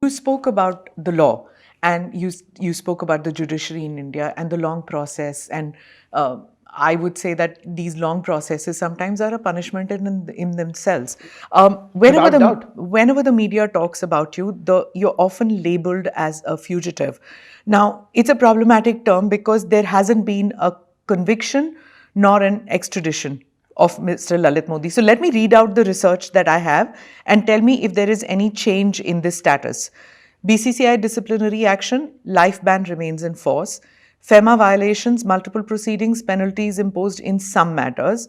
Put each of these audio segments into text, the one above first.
You spoke about the law, and you spoke about the judiciary in India and the long process. And I would say that these long processes sometimes are a punishment in themselves. Whenever Without doubt. whenever the media talks about you, you're often labeled as a fugitive. Now, it's a problematic term because there hasn't been a conviction nor an extradition of Mr. Lalit Modi. So let me read out the research that I have and tell me if there is any change in this status. BCCI disciplinary action, life ban remains in force. FEMA violations, multiple proceedings, penalties imposed in some matters.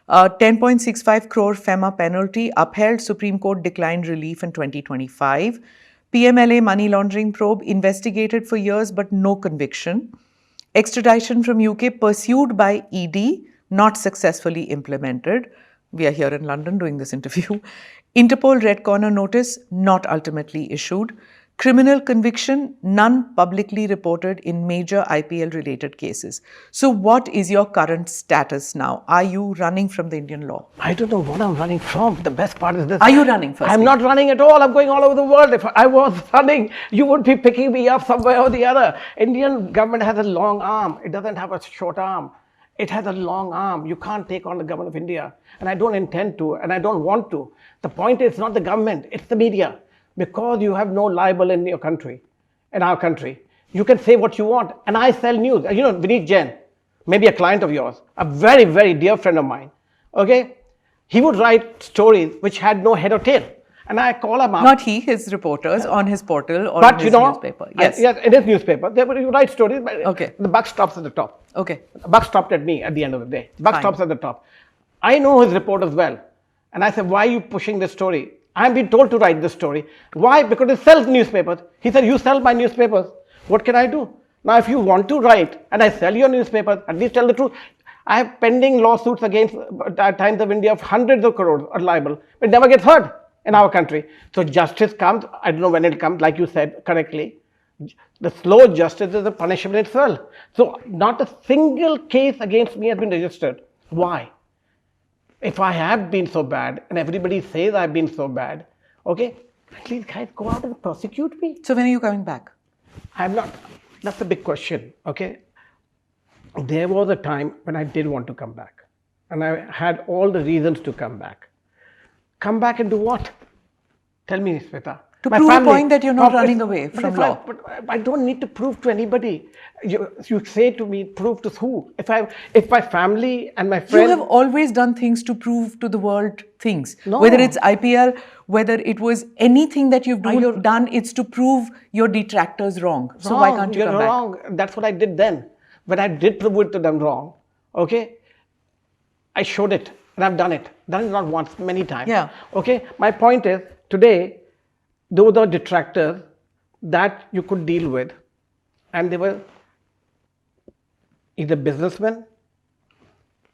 10.65 crore FEMA penalty upheld, Supreme Court declined relief in 2025. PMLA money laundering probe investigated for years but no conviction. Extradition from UK pursued by ED, not successfully implemented. We are here in London doing this interview. Interpol Red Corner notice, not ultimately issued. Criminal conviction, none publicly reported in major IPL-related cases. So what is your current status now? Are you running from the Indian law? I don't know what I'm running from. The best part is this. Are you running first? I'm not running at all. I'm going all over the world. If I was running, you would be picking me up somewhere or the other. Indian government has a long arm. It doesn't have a short arm. It has a long arm. You can't take on the government of India. And I don't intend to, and I don't want to. The point is not the government, it's the media. Because you have no libel in your country, in our country. You can say what you want. And I sell news. You know, Vineet Jain, maybe a client of yours, a very, very dear friend of mine. Okay? He would write stories which had no head or tail. And I call him up. Not he, his reporters on his portal or in his newspaper. Yes. Yes, in his newspaper. They would write stories, but okay. The buck stops at the top. Okay. The buck stopped at me at the end of the day. The buck stops at the top. I know his reporters well. And I said, why are you pushing this story? I've been told to write this story. Why? Because it sells newspapers. He said, you sell my newspapers. What can I do? Now, if you want to write and I sell your newspaper, at least tell the truth. I have pending lawsuits against Times of India of hundreds of crores of libel. It never gets heard in our country. So justice comes. I don't know when it comes, like you said correctly. The slow justice is a punishment itself. So not a single case against me has been registered. Why? If I have been so bad, and everybody says I've been so bad, okay, at least guys go out and prosecute me. So when are you coming back? I'm not, that's a big question, okay. There was a time when I did want to come back. And I had all the reasons to come back. Come back and do what? Tell me, Sveta. To prove a point that you're not running away from law. But I don't need to prove to anybody. You say to me, prove to who? If my family and my friends... You have always done things to prove to the world things. No. Whether it's IPL, whether it was anything that you've done, it's to prove your detractors wrong. So why can't you come back? You're wrong. That's what I did then. When I did prove it to them wrong, okay, I showed it and I've done it. Done it not once, many times. Yeah. Okay, my point is, today, those are detractors that you could deal with, and they were either businessmen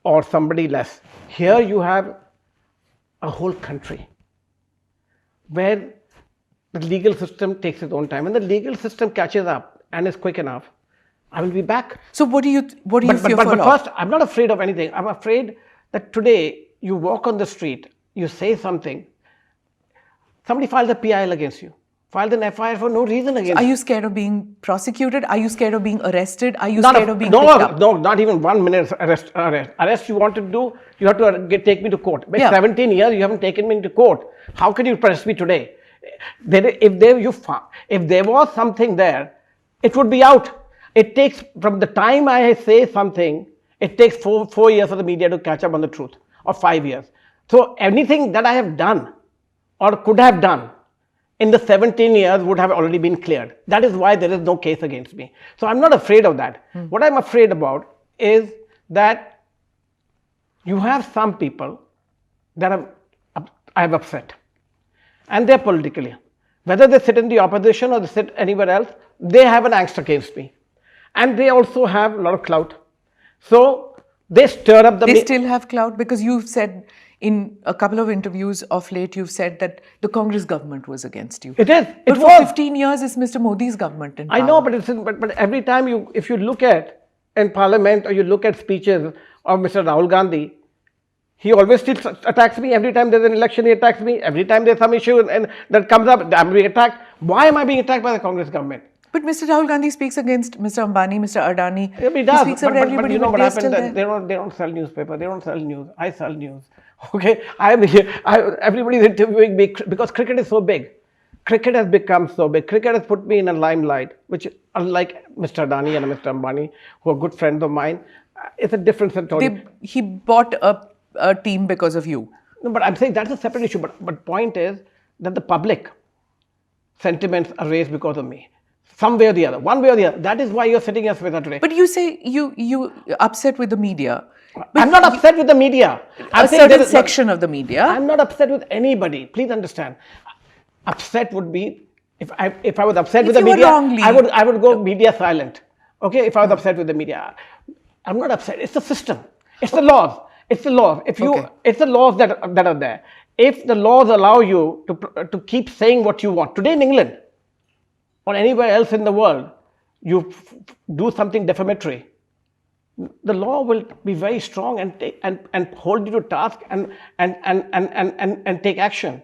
or somebody less. Here you have a whole country where the legal system takes its own time. When the legal system catches up and is quick enough, I will be back. So what do you fear for? But first, I'm not afraid of anything. I'm afraid that today you walk on the street, you say something, somebody files a PIL against you, filed an FIR for no reason against you. Are you scared of being prosecuted? Are you scared of being arrested? Are you scared of being picked up? No, not even 1 minute arrest. Arrest you want to do, you have to take me to court. By 17 years, you haven't taken me to court. How can you arrest me today? If there was something there, it would be out. It takes, from the time I say something, it takes 4 years for the media to catch up on the truth, or 5 years. So anything that I have done or could have done in the 17 years would have already been cleared. That is why there is no case against me. So I'm not afraid of that. What I'm afraid about is that you have some people that I have upset, and they're politically. Whether they sit in the opposition or they sit anywhere else, they have an angst against me. And they also have a lot of clout. So they stir up the... They still have clout because you've said in a couple of interviews of late, you've said that the Congress government was against you. It is. But for 15 years, it's Mr. Modi's government in power. I know, but every time if you look at in Parliament or you look at speeches of Mr. Rahul Gandhi, he always still attacks me. Every time there's an election, he attacks me. Every time there's some issue and that comes up, I'm being attacked. Why am I being attacked by the Congress government? But Mr. Rahul Gandhi speaks against Mr. Ambani, Mr. Adani. He does, speaks about everybody, you know but what they're happened? still That there. they don't sell newspaper. They don't sell news. I sell news. Okay, I'm here. Everybody's interviewing me because cricket is so big. Cricket has become so big. Cricket has put me in a limelight, which, unlike Mr. Adani and Mr. Ambani, who are good friends of mine, it's a different story. He bought a team because of you. No, but I'm saying that's a separate issue. But point is that the public sentiments are raised because of me. Some way or the other, one way or the other. That is why you're sitting here, Smita, today. But you say you upset with the media. But I'm not upset with the media. I'm a saying certain section of the media. I'm not upset with anybody. Please understand. Upset would be if I was upset with the media, I would go media silent. Okay, if I was upset with the media, I'm not upset. It's the system. It's the laws. It's the laws. It's the laws that are there. If the laws allow you to keep saying what you want today in England or anywhere else in the world, you do something defamatory, the law will be very strong and hold you to task and take action.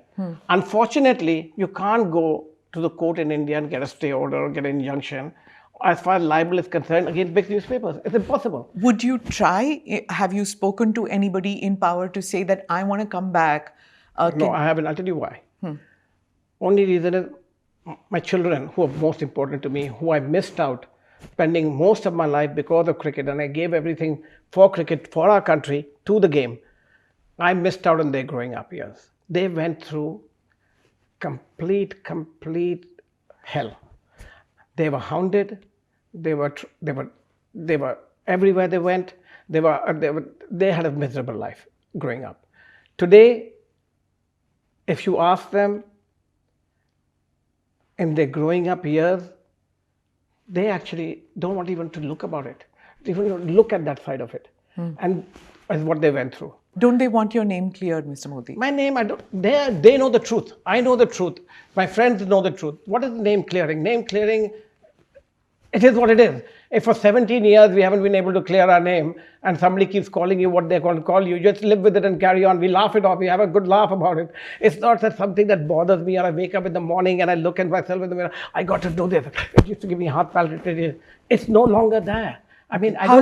Unfortunately, you can't go to the court in India and get a stay order or get an injunction as far as libel is concerned against big newspapers. It's impossible. Would you try? Have you spoken to anybody in power to say that I want to come back? No, I haven't. I'll tell you why. Only reason is my children, who are most important to me, who I missed out spending most of my life because of cricket, and I gave everything for cricket, for our country, to the game. I missed out on their growing up years. They went through complete hell. They were hounded. They were everywhere they went. They had a miserable life growing up. Today, if you ask them in their growing up years, they actually don't want even to look about it. They don't even look at that side of it. And as what they went through. Don't they want your name cleared, Mr. Modi? My name, I don't. They know the truth. I know the truth. My friends know the truth. What is name clearing? Name clearing, it is what it is. If for 17 years we haven't been able to clear our name and somebody keeps calling you what they're going to call you, just live with it and carry on. We laugh it off. We have a good laugh about it. It's not that something that bothers me, or I wake up in the morning and I look at myself in the mirror. I got to do this. It used to give me heart palpitations. It's no longer there. I mean, I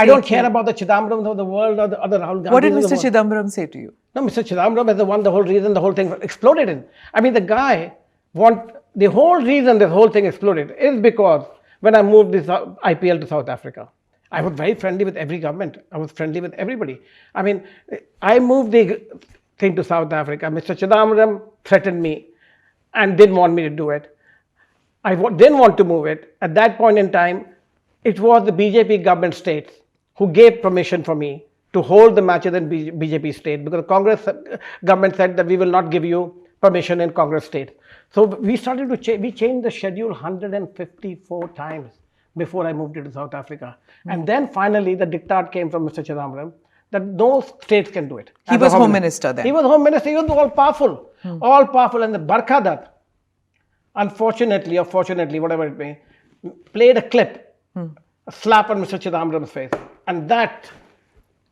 don't care about the Chidambarams of the world or the other Rahul Gandhis. What did Mr. Chidambaram say to you? No, Mr. Chidambaram is the whole reason the whole thing exploded in. I mean, the whole reason this whole thing exploded is because when I moved this IPL to South Africa, I was very friendly with every government. I was friendly with everybody. I mean, I moved the thing to South Africa. Mr. Chidambaram threatened me and didn't want me to do it. I didn't want to move it. At that point in time, it was the BJP government states who gave permission for me to hold the matches in BJP state, because the Congress government said that we will not give you permission in Congress state. So we started to change. We changed the schedule 154 times before I moved it to South Africa. And then finally the diktat came from Mr. Chidambaram that no states can do it. He was Home Minister then. He was Home Minister. He was all powerful. All powerful. And the Barkha Dutt, unfortunately or fortunately, whatever it may, played a clip, a slap on Mr. Chidambaram's face. And that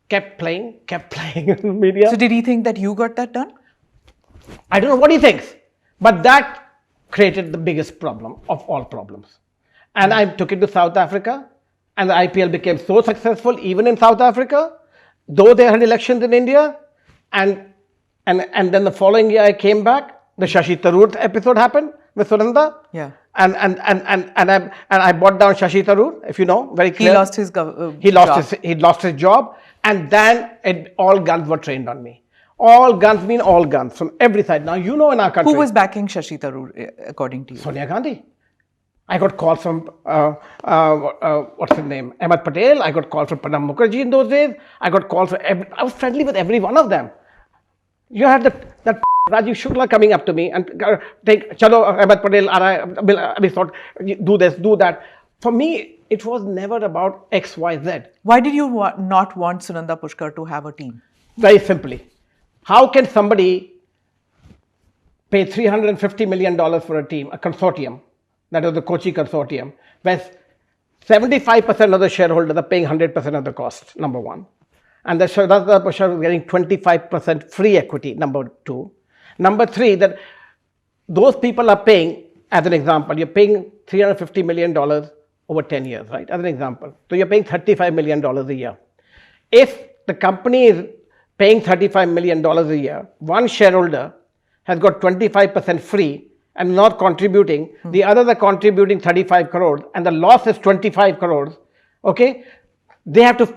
kept playing in the media. So did he think that you got that done? I don't know what he thinks. But that created the biggest problem of all problems. And I took it to South Africa, and the IPL became so successful even in South Africa, though they had elections in India. And then the following year I came back, the Shashi Tharoor episode happened with Sunanda. Yeah. And I brought down Shashi Tharoor, if you know, very clear. He lost his job. He lost his job, and then all guns were trained on me. All guns mean all guns from every side. Now, you know, in our country. Who was backing Shashi Tharoor, according to you? Sonia Gandhi. I got calls from, what's his name? Ahmed Patel. I got calls from Pranab Mukherjee in those days. I got calls from I was friendly with every one of them. You had that Rajiv Shukla coming up to me and take, chalo, Ahmed Patel, we thought, do this, do that. For me, it was never about X, Y, Z. Why did you not want Sunanda Pushkar to have a team? Very simply. How can somebody pay $350 million for a team, a consortium, that was the Kochi consortium, where 75% of the shareholders are paying 100% of the cost, number one. And the Sunanda Pushkar was getting 25% free equity, number two. Number three, that those people are paying as an example, you're paying $350 million over 10 years, right? As an example. So you're paying $35 million a year. If the company is paying $35 million a year, one shareholder has got 25% free and not contributing, the others are contributing 35 crores and the loss is 25 crores, okay? They have to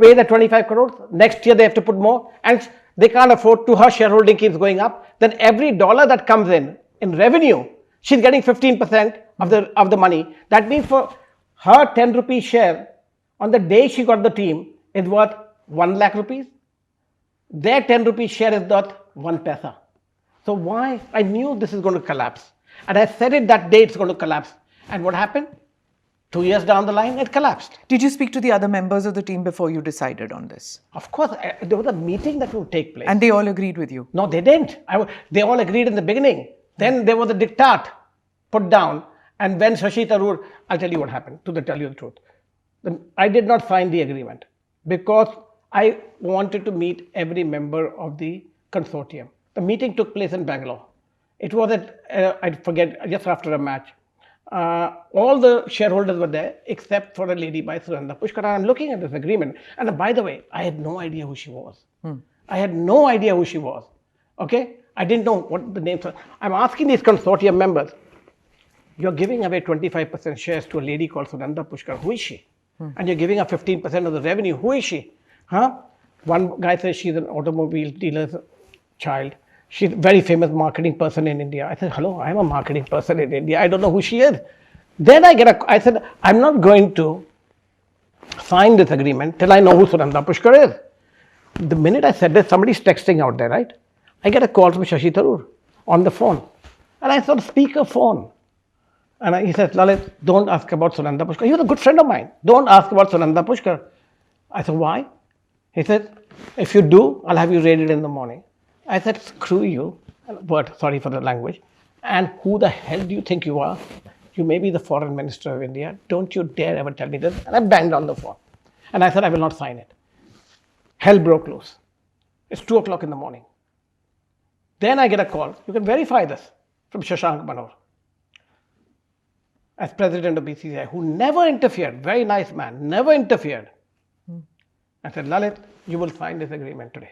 pay the 25 crores, next year they have to put more, and they can't afford to, her shareholding keeps going up, then every dollar that comes in revenue, she's getting 15% of the money. That means for her 10 rupee share, on the day she got the team, is worth 1 lakh rupees. Their 10 rupee share is worth 1 paisa. So why? I knew this is going to collapse. And I said it that day it's going to collapse. And what happened? 2 years down the line, it collapsed. Did you speak to the other members of the team before you decided on this? Of course, there was a meeting that would take place. And they all agreed with you? No, they didn't. They all agreed in the beginning. Then there was a diktat put down. And when Shashi Tharoor, I'll tell you what happened, to tell you the truth. I did not sign the agreement because I wanted to meet every member of the consortium. The meeting took place in Bangalore. It was at, I forget, just after a match. All the shareholders were there except for a lady by Sunanda Pushkar. I'm looking at this agreement. And by the way, I had no idea who she was. I had no idea who she was. Okay? I didn't know what the names were. I'm asking these consortium members, you're giving away 25% shares to a lady called Sunanda Pushkar. Who is she? And you're giving her 15% of the revenue. Who is she? Huh? One guy says she's an automobile dealer's child. She's a very famous marketing person in India. I said, hello, I'm a marketing person in India. I don't know who she is. Then I said, I'm not going to sign this agreement till I know who Sunanda Pushkar is. The minute I said this, somebody's texting out there, right? I get a call from Shashi Tharoor on the phone. And I saw the speaker phone. And he says, Lalit, don't ask about Sunanda Pushkar. He was a good friend of mine. Don't ask about Sunanda Pushkar. I said, why? He said, if you do, I'll have you raided in the morning. I said, screw you, but sorry for the language. And who the hell do you think you are? You may be the foreign minister of India. Don't you dare ever tell me this. And I banged on the phone. And I said, I will not sign it. Hell broke loose. It's 2 o'clock in the morning. Then I get a call. You can verify this from Shashank Manor, as president of BCCI, who never interfered. Very nice man, never interfered. I said, Lalit, you will sign this agreement today.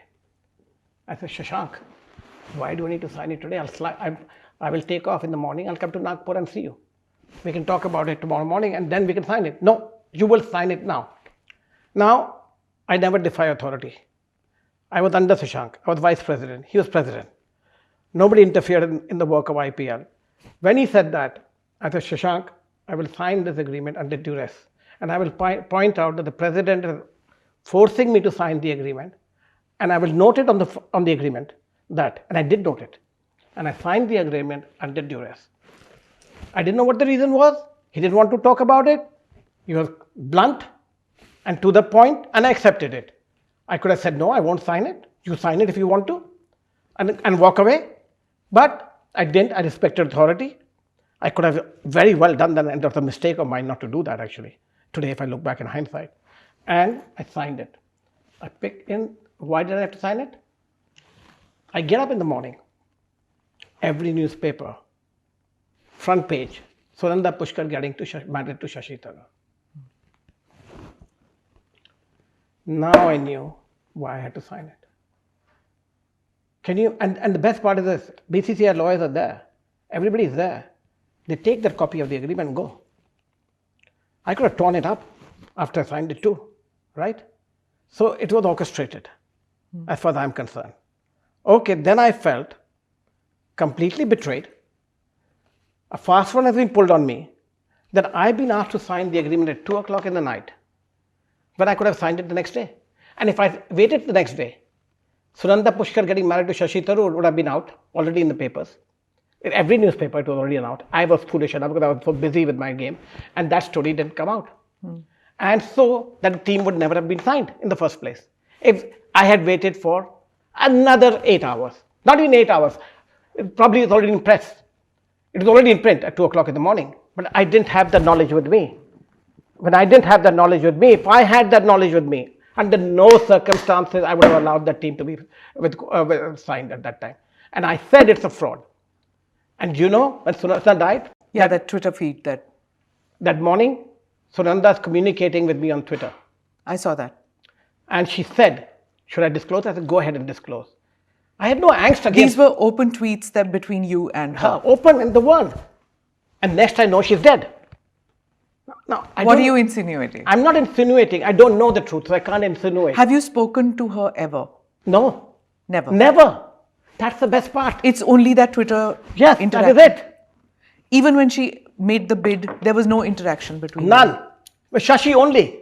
I said, Shashank, why do I need to sign it today? I will take off in the morning. I'll come to Nagpur and see you. We can talk about it tomorrow morning and then we can sign it. No, you will sign it now. Now, I never defy authority. I was under Shashank. I was vice president. He was president. Nobody interfered in the work of IPL. When he said that, I said, Shashank, I will sign this agreement under duress. And I will point out that the president is forcing me to sign the agreement. And I will note it on the agreement that, and I did note it. And I signed the agreement under duress. I didn't know what the reason was. He didn't want to talk about it. He was blunt and to the point, and I accepted it. I could have said, no, I won't sign it. You sign it if you want to, and walk away. But I didn't. I respected authority. I could have very well done that, and it was a mistake of mine not to do that, actually, today, if I look back in hindsight. And I signed it. I picked in. Why did I have to sign it? I get up in the morning, every newspaper, front page, Sunanda Pushkar getting married to Shashi Tharoor. Now I knew why I had to sign it. Can you, and the best part is this, BCCI lawyers are there. Everybody is there. They take that copy of the agreement and go. I could have torn it up after I signed it too, right? So it was orchestrated. As far as I'm concerned. Okay, then I felt completely betrayed. A fast one has been pulled on me that I've been asked to sign the agreement at 2 o'clock in the night when I could have signed it the next day. And if I waited the next day, Sunanda Pushkar getting married to Shashi Tharoor would have been out already in the papers. In every newspaper it was already out. I was foolish enough because I was so busy with my game, and that story didn't come out. And so that team would never have been signed in the first place. If I had waited for another 8 hours, not even 8 hours, it probably was already in press. It was already in print at 2 o'clock in the morning, but I didn't have the knowledge with me. When I didn't have that knowledge with me, if I had that knowledge with me, under no circumstances I would have allowed that team to be signed at that time. And I said it's a fraud. And you know, when Sunanda died, Yeah, that Twitter feed that morning, Sunanda is communicating with me on Twitter. I saw that. And she said, should I disclose? I said, go ahead and disclose. I had no angst against. These were open tweets that between you and her. Open in the world. And next I know she's dead. Now, what are you insinuating? I'm not insinuating. I don't know the truth, so I can't insinuate. Have you spoken to her ever? No. Never? Never. That's the best part. It's only that Twitter interaction. That is it. Even when she made the bid, there was no interaction between you? None. With Shashi only.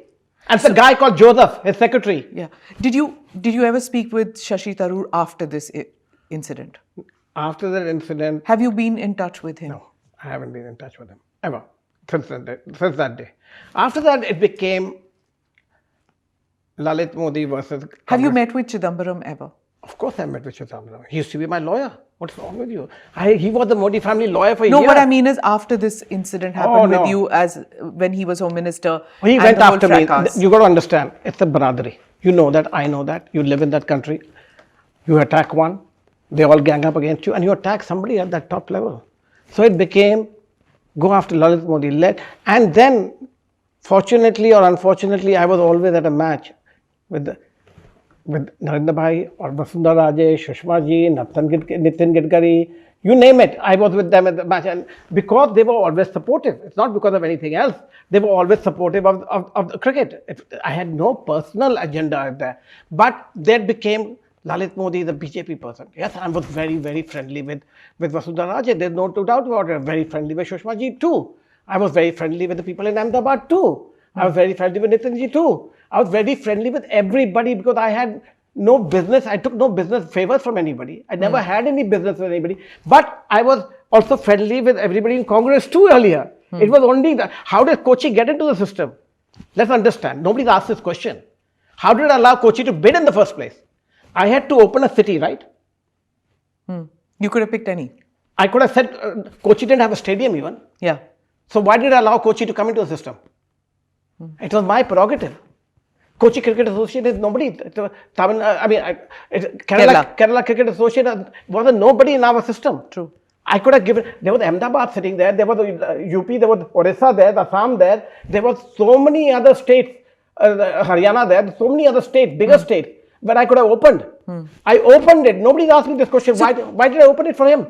And the guy called Joseph, his secretary. Yeah. Did you ever speak with Shashi Tharoor after this incident? After that incident. Have you been in touch with him? No, I haven't been in touch with him ever since that day. After that, it became Lalit Modi versus. Have you met with Chidambaram ever? Of course, I met with Chidambaram. He used to be my lawyer. What's wrong with you? He was the Modi family lawyer for a year. No, what I mean is after this incident happened with you, as when he was Home Minister. He went after me. You got to understand, it's a brotherly. You know that, I know that. You live in that country. You attack one, they all gang up against you, and you attack somebody at that top level. So it became, go after Lalit Modi. And then, fortunately or unfortunately, I was always at a match with Narendra Bhai or Vasundhara Raje, Sushma Ji, Nitin Gadkari, you name it. I was with them at the match. And because they were always supportive, it's not because of anything else, they were always supportive of the cricket. I had no personal agenda there. But there became Lalit Modi, the BJP person. Yes, I was very, very friendly with Vasundhara Raje. There's no doubt about it. Very friendly with Sushma Ji too. I was very friendly with the people in Ahmedabad too. I was very friendly with Nitin Ji too. I was very friendly with everybody because I had no business. I took no business favors from anybody. I never had any business with anybody. But I was also friendly with everybody in Congress too earlier. It was only how did Kochi get into the system? Let's understand. Nobody's asked this question. How did I allow Kochi to bid in the first place? I had to open a city, right? You could have picked any. I could have said Kochi didn't have a stadium even. Yeah. So why did I allow Kochi to come into the system? It was my prerogative. Kochi Cricket Association is nobody. Kerala Cricket Association was a nobody in our system. True. I could have given, there was Ahmedabad sitting there, there was UP, there was Orissa there, Assam there, there was so many other states, Haryana there, so many other states, bigger states, where I could have opened. I opened it. Nobody asked me this question. So, why did I open it for him?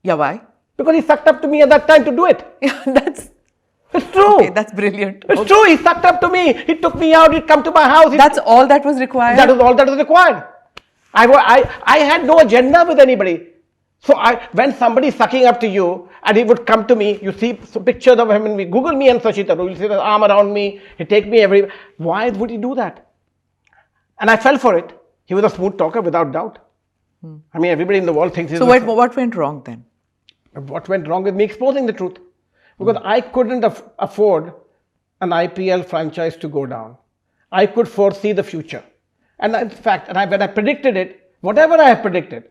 Yeah, why? Because he sucked up to me at that time to do it. Yeah, it's true. Okay, that's brilliant. It's true. He sucked up to me. He took me out. He'd come to my house. That's all that was required? That was all that was required. I had no agenda with anybody. So when somebody is sucking up to you and he would come to me, you see pictures of him and me, Google me and Shashi Tharoor, you'll see the arm around me, he'd take me everywhere. Why would he do that? And I fell for it. He was a smooth talker without doubt. I mean, everybody in the world thinks he's... So what went wrong then? What went wrong with me exposing the truth? Because I couldn't afford an IPL franchise to go down. I could foresee the future. And in fact, when I predicted it, whatever I have predicted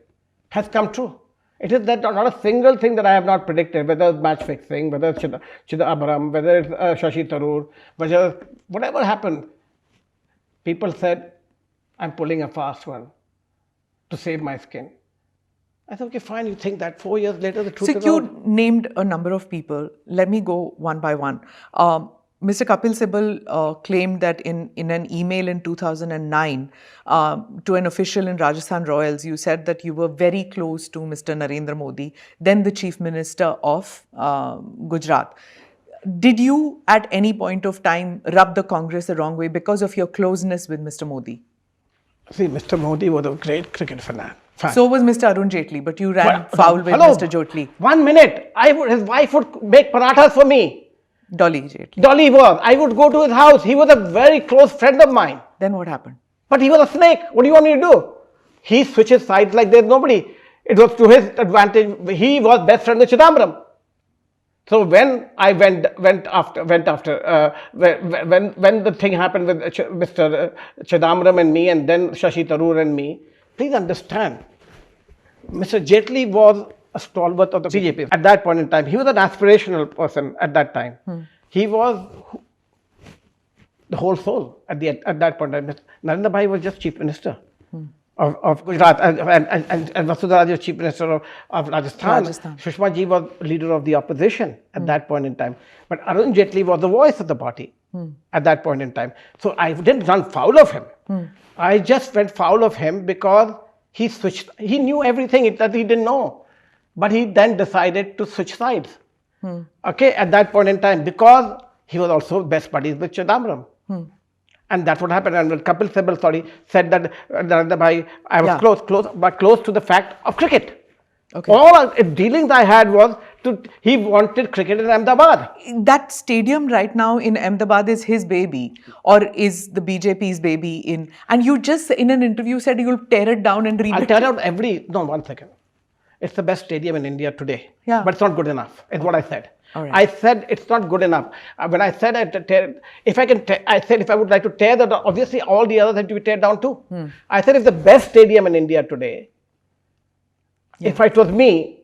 has come true. It is that not a single thing that I have not predicted, whether it's match fixing, whether it's Chidambaram, whether it's Shashi Tharoor, whatever happened. People said, I'm pulling a fast one to save my skin. I said, okay, fine, you think that 4 years later the truth is out. So you named a number of people. Let me go one by one. Mr. Kapil Sibal claimed that in an email in 2009 to an official in Rajasthan Royals, you said that you were very close to Mr. Narendra Modi, then the Chief Minister of Gujarat. Did you at any point of time rub the Congress the wrong way because of your closeness with Mr. Modi? See, Mr. Modi was a great cricket fan. So was Mr. Arun Jaitley, but you ran foul with Mr. Jaitley. 1 minute. His wife would make parathas for me. Dolly Jaitley. Dolly was. I would go to his house. He was a very close friend of mine. Then what happened? But he was a snake. What do you want me to do? He switches sides like there's nobody. It was to his advantage. He was best friend with Chidambaram. So when I went after when the thing happened with Mr. Chidambaram and me, and then Shashi Tharoor and me, please understand, Mr. Jaitley was a stalwart of the BJP at that point in time. He was an aspirational person at that time. He was the whole soul at that point in time. Narendra Bhai was just Chief Minister. of Gujarat, and Vasudha Raje was Chief Minister of Rajasthan. Rajasthan. Sushma Ji was leader of the opposition at that point in time. But Arun Jaitley was the voice of the party at that point in time. So I didn't run foul of him. I just went foul of him because he switched. He knew everything that he didn't know. But he then decided to switch sides. Okay, at that point in time, because he was also best buddies with Chidambaram. And that's what happened. And when Kapil Sibal, said that I was close to the fact of cricket. Okay. All dealings I had was he wanted cricket in Ahmedabad. That stadium right now in Ahmedabad is his baby, or is the BJP's baby and you just in an interview said you'll tear it down and rebuild. I'll tear out no, 1 second. It's the best stadium in India today. Yeah. But it's not good enough, is what I said. All right. I said it's not good enough. When I said I said if I would like to tear that down, obviously all the others have to be teared down too. I said it's the best stadium in India today. Yeah. If it was me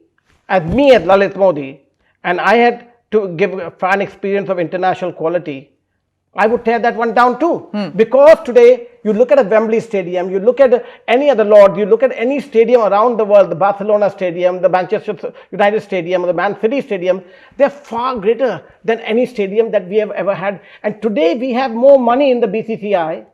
as Lalit Modi, and I had to give a fan experience of international quality, I would tear that one down too. Because today, you look at a Wembley Stadium, you look at any other Lord, you look at any stadium around the world, the Barcelona Stadium, the Manchester United Stadium, the Man City Stadium, they're far greater than any stadium that we have ever had. And today, we have more money in the BCCI.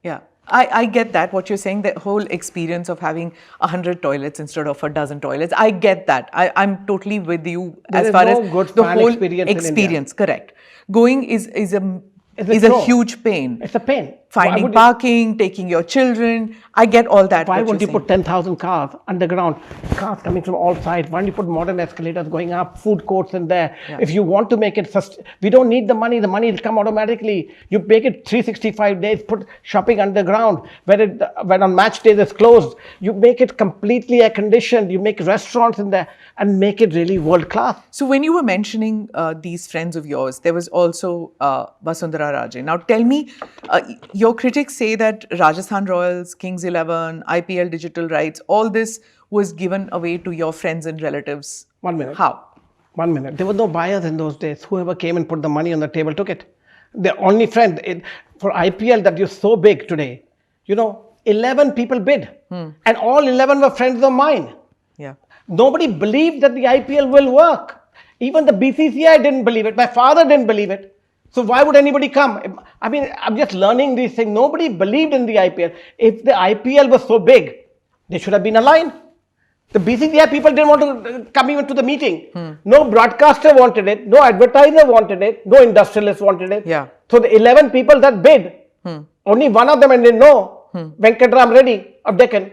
Yeah. I get that, what you're saying, the whole experience of having 100 toilets instead of a dozen toilets. I get that. I'm totally with you as far as the whole experience. Correct. Going is a huge pain. It's a pain. Finding parking, taking your children. I get all that. Why won't you put 10,000 cars underground? Cars coming from all sides. Why don't you put modern escalators going up, food courts in there? Yeah. If you want to make it, we don't need the money will come automatically. You make it 365 days, put shopping underground. When on match day it's closed, you make it completely air conditioned. You make restaurants in there and make it really world class. So when you were mentioning these friends of yours, there was also Vasundhara Raje. Now tell me, your critics say that Rajasthan Royals, Kings 11, IPL digital rights, all this was given away to your friends and relatives. 1 minute. How? 1 minute. There were no buyers in those days. Whoever came and put the money on the table took it. The only friend for IPL that is so big today, 11 people bid. And all 11 were friends of mine. Yeah. Nobody believed that the IPL will work. Even the BCCI didn't believe it. My father didn't believe it. So why would anybody come? I mean, I'm just learning these things. Nobody believed in the IPL. If the IPL was so big, there should have been a line. The BCCI people didn't want to come even to the meeting. No broadcaster wanted it. No advertiser wanted it. No industrialist wanted it. Yeah. So the 11 people that bid, only one of them I didn't know, Venkatram Reddy of Deccan.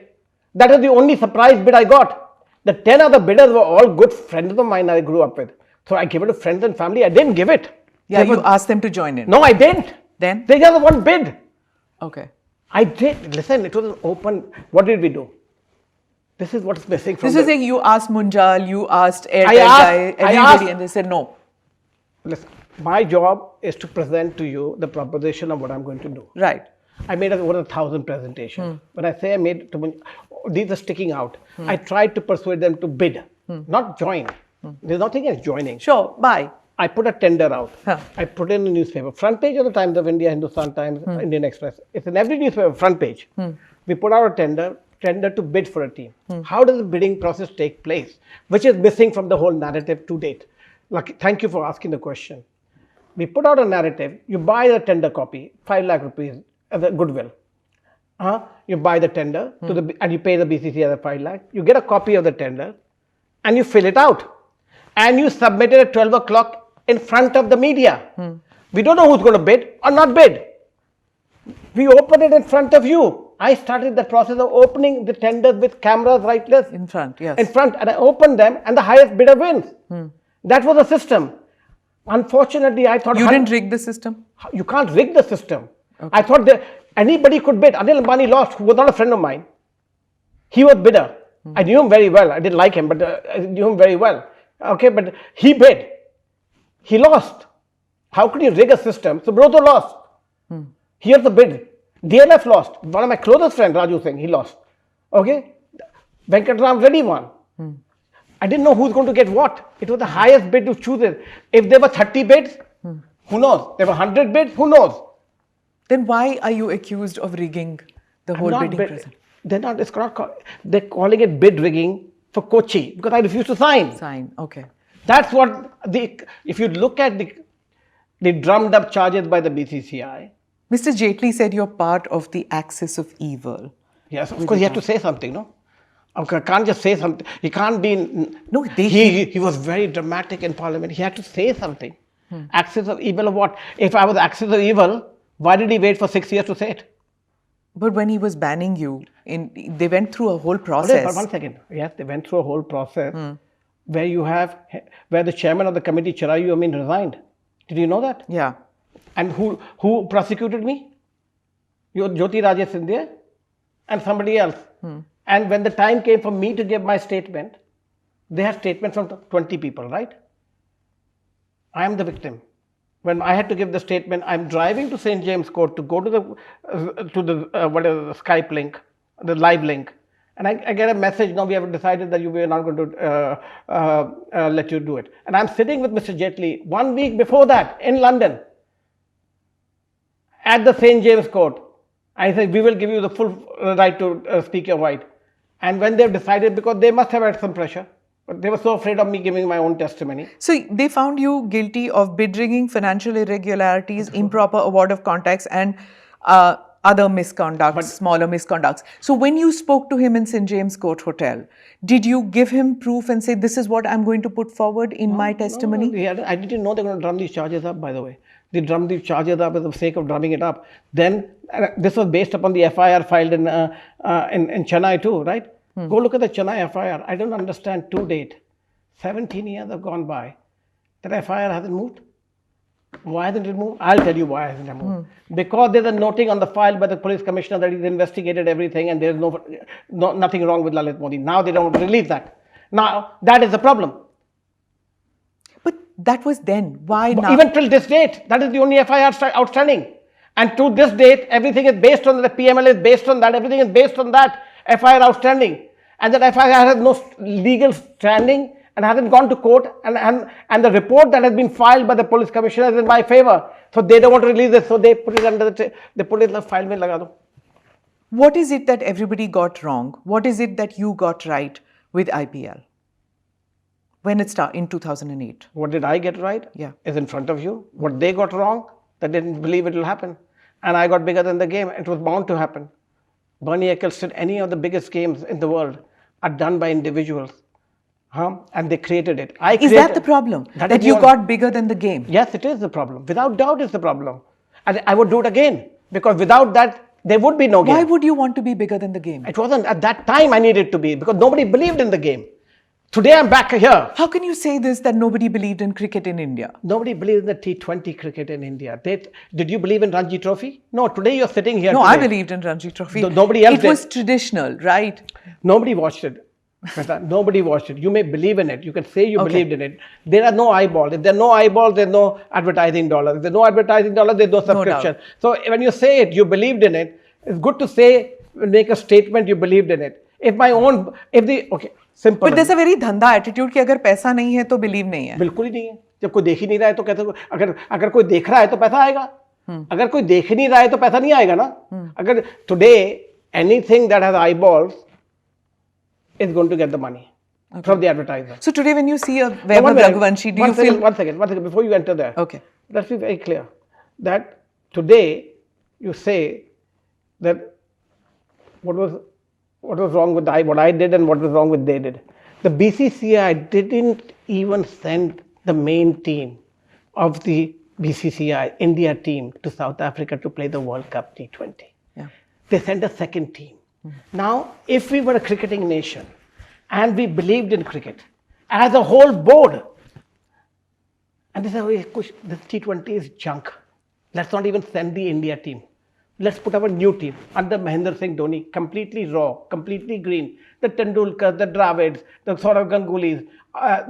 That is the only surprise bid I got. The 10 other bidders were all good friends of mine I grew up with. So I gave it to friends and family. I didn't give it. Yeah, you asked them to join in. No, I didn't. Then? They just one bid. Okay. I did. Listen, it was an open. What did we do? This is what's missing from this. Is like you asked Munjal, you asked Airtel guy, everybody, and they said no. Listen, my job is to present to you the proposition of what I'm going to do. Right. I made over 1,000 presentations. When I say I made, these are sticking out. I tried to persuade them to bid, not join. There's nothing as joining. Sure, buy. I put a tender out. I put it in a newspaper. Front page of the Times of India, Hindustan Times, Indian Express. It's in every newspaper, front page. We put out a tender to bid for a team. How does the bidding process take place? Which is missing from the whole narrative to date. Thank you for asking the question. We put out a narrative. You buy the tender copy, 5 lakh rupees as a goodwill. You buy the tender and you pay the BCCI the 5 lakh. You get a copy of the tender and you fill it out. And you submit it at 12 o'clock in front of the media. We don't know who's going to bid or not bid. We open it in front of you. I started the process of opening the tenders with cameras right there. In front, yes. In front, and I opened them and the highest bidder wins. That was the system. Unfortunately, I thought... You didn't rig the system? You can't rig the system. Okay. I thought that anybody could bid. Anil Ambani lost, who was not a friend of mine. He was bidder. I knew him very well. I didn't like him, but I knew him very well. Okay, but he bid. He lost. How could you rig a system? Subroto lost. Here's the bid. DLF lost. One of my closest friends, Raju Singh, he lost. Okay? Venkatram Reddy won. I didn't know who's going to get what. It was the highest bid to choose it. If there were 30 bids, who knows? There were 100 bids, who knows? Then why are you accused of rigging the whole bidding process? They're not. It's not. They're calling it bid rigging for Kochi because I refused to sign. Okay. That's what if you look at the drummed up charges by the BCCI. Mr. Jaitley said you're part of the axis of evil. Yes, of course, he had to say something, no? I can't just say something. He can't be. No, he was very dramatic in Parliament. He had to say something. Axis of evil of what? If I was axis of evil, why did he wait for 6 years to say it? But when he was banning you, they went through a whole process. But 1 second. Yes, they went through a whole process where the chairman of the committee, Chirayu Amin, resigned. Did you know that? Yeah. And who prosecuted me? Jyoti Rajesh Scindia and somebody else. And when the time came for me to give my statement, they had statements from 20 people, right? I am the victim. When I had to give the statement, I'm driving to St. James Court to go to the Skype link, the live link. And I get a message, no, we have decided that we are not going to let you do it. And I'm sitting with Mr. Jaitley 1 week before that in London at the St. James Court. I said, we will give you the full right to speak your right. And when they've decided, because they must have had some pressure, but they were so afraid of me giving my own testimony. So they found you guilty of bid rigging, financial irregularities, improper award of contracts, and other misconducts, smaller misconducts. So when you spoke to him in St. James Court Hotel, did you give him proof and say, this is what I'm going to put forward in my testimony? No, I didn't know they were going to drum these charges up, by the way. They drummed these charges up for the sake of drumming it up. Then, this was based upon the FIR filed in Chennai too, right? Go look at the Chennai FIR. I don't understand to date. 17 years have gone by. That FIR hasn't moved. Why hasn't it moved? I'll tell you why hasn't it moved. Because there's a noting on the file by the police commissioner that he's investigated everything and there's nothing wrong with Lalit Modi. Now they don't release that. Now, that is the problem. But that was then. Why now? Even till this date, that is the only FIR outstanding. And to this date, everything is based on the PML is based on that. Everything is based on that FIR outstanding. And that FIR has no legal standing and hasn't gone to court. And the report that has been filed by the police commissioner is in my favor. So they don't want to release it. So they put it under they put it in the file. Mein laga do. What is it that everybody got wrong? What is it that you got right with IPL? When it started in 2008. What did I get right? Yeah. Is in front of you. What they got wrong, they didn't believe it will happen. And I got bigger than the game. It was bound to happen. Bernie Ecclestone, any of the biggest games in the world are done by individuals. And they created it. Is that the problem? That you got bigger than the game? Yes, it is the problem. Without doubt, it's the problem. And I would do it again. Because without that, there would be no game. Why would you want to be bigger than the game? It wasn't at that time I needed to be. Because nobody believed in the game. Today I'm back here. How can you say this, that nobody believed in cricket in India? Nobody believed in the T20 cricket in India. Did you believe in Ranji Trophy? No, today you're sitting here. No, today. I believed in Ranji Trophy. Nobody else did. It was traditional, right? Nobody watched it. Nobody watched it. You may believe in it. You can say you believed in it. There are no eyeballs. If there are no eyeballs, there's no advertising dollars. If there's no advertising dollars, there's no subscription. So when you say it, you believed in it. It's good to say, make a statement, you believed in it. Simple. But there's a very dhanda attitude कि अगर पैसा नहीं है तो believe नहीं है. बिल्कुल ही नहीं है. जब कोई देख ही नहीं रहा है तो कहते अगर कोई देख रहा है तो पैसा आएगा. अगर कोई देख ही नहीं रहा है तो पैसा नहीं आएगा ना. अगर today anything that has eyeballs is going to get the money from the advertiser. So today when you see a Vaibhav Raghuvanshi, do you feel... One second, before you enter there. Okay. Let's be very clear that today you say that what was wrong with what I did and what was wrong with they did. The BCCI didn't even send the main team of the BCCI India team to South Africa to play the World Cup T20. Yeah. They sent a second team. Now, if we were a cricketing nation and we believed in cricket as a whole board, and they said, this T20 is junk. Let's not even send the India team. Let's put our new team under Mahendra Singh Dhoni, completely raw, completely green. The Tendulkars, the Dravids, the Saurav Gangulis,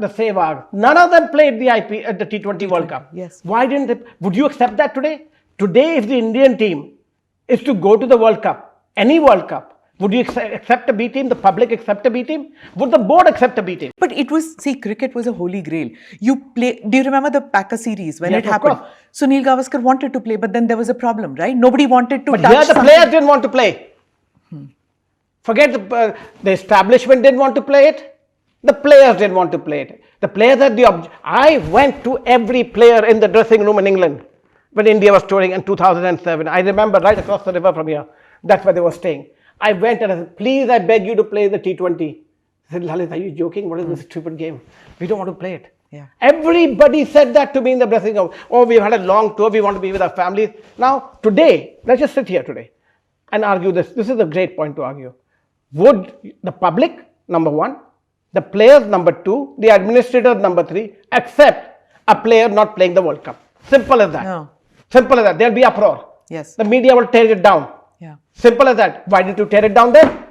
the Sehwags, none of them played the T20 World Cup. Yes. Why didn't they? Would you accept that today? Today, if the Indian team is to go to the World Cup, any World Cup, would you accept a B team? The public accept a B team? Would the board accept a B team? But it was, cricket was a holy grail. Do you remember the Packer series when it happened? Sunil Gavaskar wanted to play, but then there was a problem, right? Nobody wanted to touch But here the players didn't want to play. Forget the establishment didn't want to play it. The players didn't want to play it. The players had the I went to every player in the dressing room in England when India was touring in 2007. I remember right across the river from here. That's where they were staying. I went and I said, please, I beg you to play the T20. I said, Lalit, are you joking? What is this stupid game? We don't want to play it. Yeah. Everybody said that to me in the dressing room. Oh, we've had a long tour. We want to be with our families. Now, today, let's just sit here today and argue this. This is a great point to argue. Would the public, number one, the players, number two, the administrators, number three, accept a player not playing the World Cup? Simple as that. No. Simple as that. There'll be uproar. Yes. The media will tear it down. Yeah. Simple as that. Why did you tear it down then?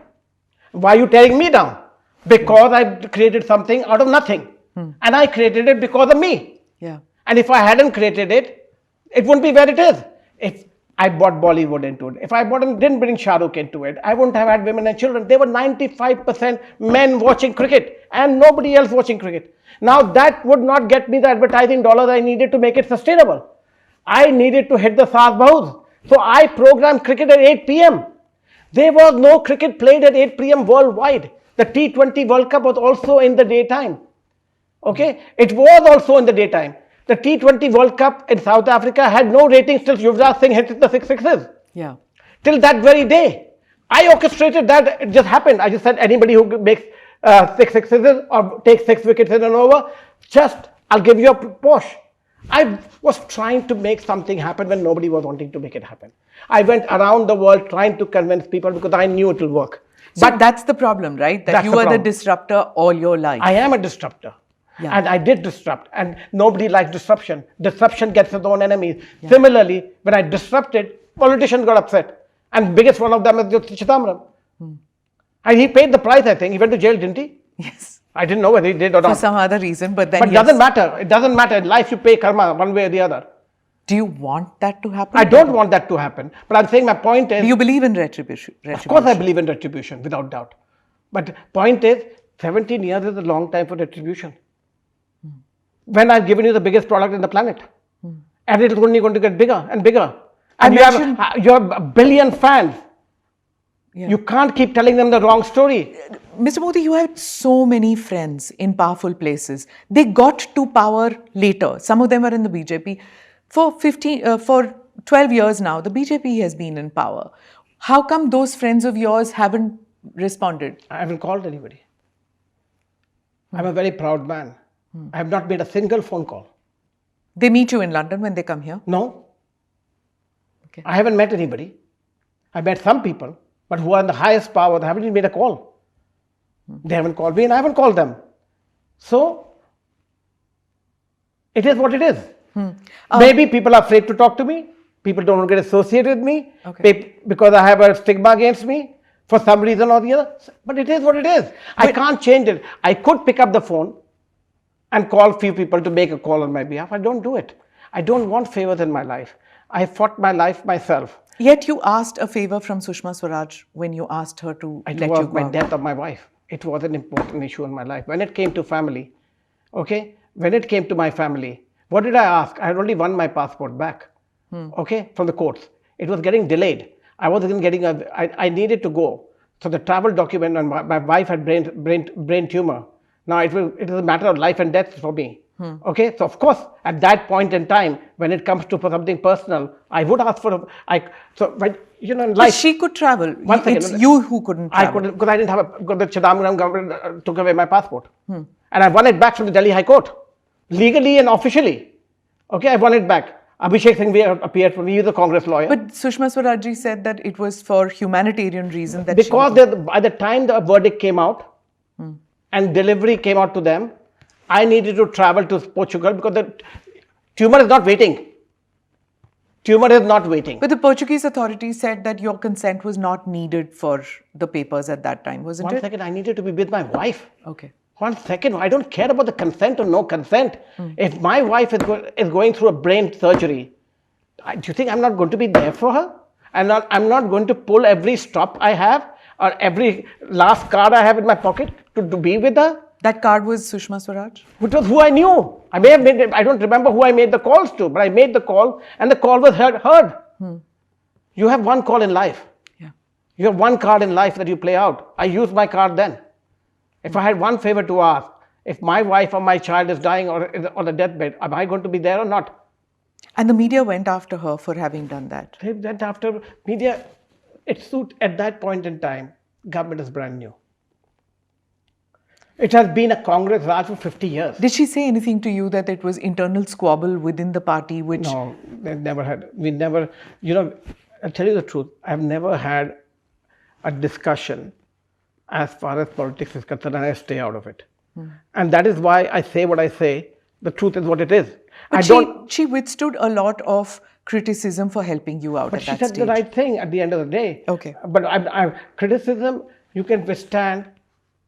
Why are you tearing me down? Because I created something out of nothing. And I created it because of me. Yeah. And if I hadn't created it, it wouldn't be where it is. If I brought Bollywood into it, if I didn't bring Shah Rukh into it, I wouldn't have had women and children. There were 95% men watching cricket and nobody else watching cricket. Now that would not get me the advertising dollars I needed to make it sustainable. I needed to hit the Saas Bahus. So I programmed cricket at 8 p.m. There was no cricket played at 8 p.m. worldwide. The T20 World Cup was also in the daytime. Okay, it was also in the daytime. The T20 World Cup in South Africa had no ratings till Yuvraj Singh hit the 6 sixes. Yeah. Till that very day. I orchestrated that. It just happened. I just said anybody who makes 6 sixes or takes 6 wickets in an over, just I'll give you a Porsche. I was trying to make something happen when nobody was wanting to make it happen. I went around the world trying to convince people because I knew it will work. So but that's the problem, right? That you were the disruptor all your life. I am a disruptor. Yeah. And I did disrupt, and nobody likes disruption. Disruption gets its own enemies. Yeah. Similarly, when I disrupted, politicians got upset. And biggest one of them is Chidambaram. And he paid the price, I think. He went to jail, didn't he? Yes. I didn't know whether he did or not. For some other reason, but then But it doesn't matter. It doesn't matter. In life, you pay karma one way or the other. Do you want that to happen? I don't want that to happen. But I'm saying my point is... Do you believe in retribution? Of course I believe in retribution, without doubt. But point is, 17 years is a long time for retribution. When I've given you the biggest product in the planet. And it's only going to get bigger and bigger. And you have a billion fans. Yeah. You can't keep telling them the wrong story. Mr. Modi, you had so many friends in powerful places. They got to power later. Some of them are in the BJP. For 12 years now, the BJP has been in power. How come those friends of yours haven't responded? I haven't called anybody. I'm a very proud man. I have not made a single phone call. They meet you in London when they come here? No. Okay. I haven't met anybody. I met some people, but who are in the highest power, they haven't even made a call. They haven't called me and I haven't called them. So, it is what it is. Maybe people are afraid to talk to me. People don't want to get associated with me because I have a stigma against me for some reason or the other. But it is what it is. I can't change it. I could pick up the phone and call a few people to make a call on my behalf. I don't do it. I don't want favors in my life. I fought my life myself. Yet you asked a favor from Sushma Swaraj when you asked her to let you go. It was my death of my wife. It was an important issue in my life. When it came to family, when it came to my family, what did I ask? I had only won my passport back, from the courts. It was getting delayed. I wasn't getting I needed to go. So the travel document, and my wife had brain tumor. Now it is a matter of life and death for me. So of course, at that point in time, when it comes to something personal, I would ask for in life. But she could travel. It's you who couldn't travel. I couldn't, because I didn't have because the Chidambaram government took away my passport. And I won it back from the Delhi High Court. Legally and officially. I won it back. Abhishek Singhvi appeared for me, he's a Congress lawyer. But Sushma Swaraj said that it was for humanitarian reasons. Because by the time the verdict came out and delivery came out to them, I needed to travel to Portugal because the tumor is not waiting. Tumor is not waiting. But the Portuguese authorities said that your consent was not needed for the papers at that time, wasn't it? 1 second, I needed to be with my wife. Okay. 1 second, I don't care about the consent or no consent. If my wife is going through a brain surgery, do you think I'm not going to be there for her? I'm not going to pull every stop I have or every last card I have in my pocket to be with her? That card was Sushma Swaraj? Which was who I knew. I may have made it, I don't remember who I made the calls to, but I made the call and the call was heard. You have one call in life. Yeah. You have one card in life that you play out. I use my card then. If I had one favor to ask, if my wife or my child is dying or is on a deathbed, am I going to be there or not? And the media went after her for having done that. They went after media. It suit at that point in time, government is brand new. It has been a Congress Raj for 50 years. Did she say anything to you that it was internal squabble within the party which... No, they never had. We never, I'll tell you the truth. I've never had a discussion as far as politics is concerned, and I stay out of it. And that is why I say what I say. The truth is what it is. But she withstood a lot of criticism for helping you out But at she that said stage. the right thing at the end of the day. Okay. But criticism you can withstand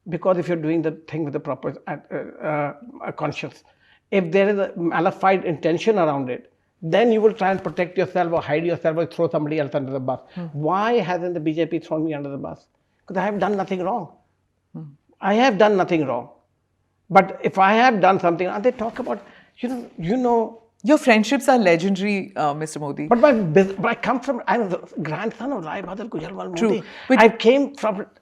because if you're doing the thing with the proper conscience. If there is a malified intention around it, then you will try and protect yourself or hide yourself or throw somebody else under the bus. Why hasn't the BJP thrown me under the bus? Because I have done nothing wrong. I have done nothing wrong. But if I have done something, and they talk about, Your friendships are legendary, Mr. Modi. But I come from, I'm the grandson of Rai Bahadur Gujalwal Modi. But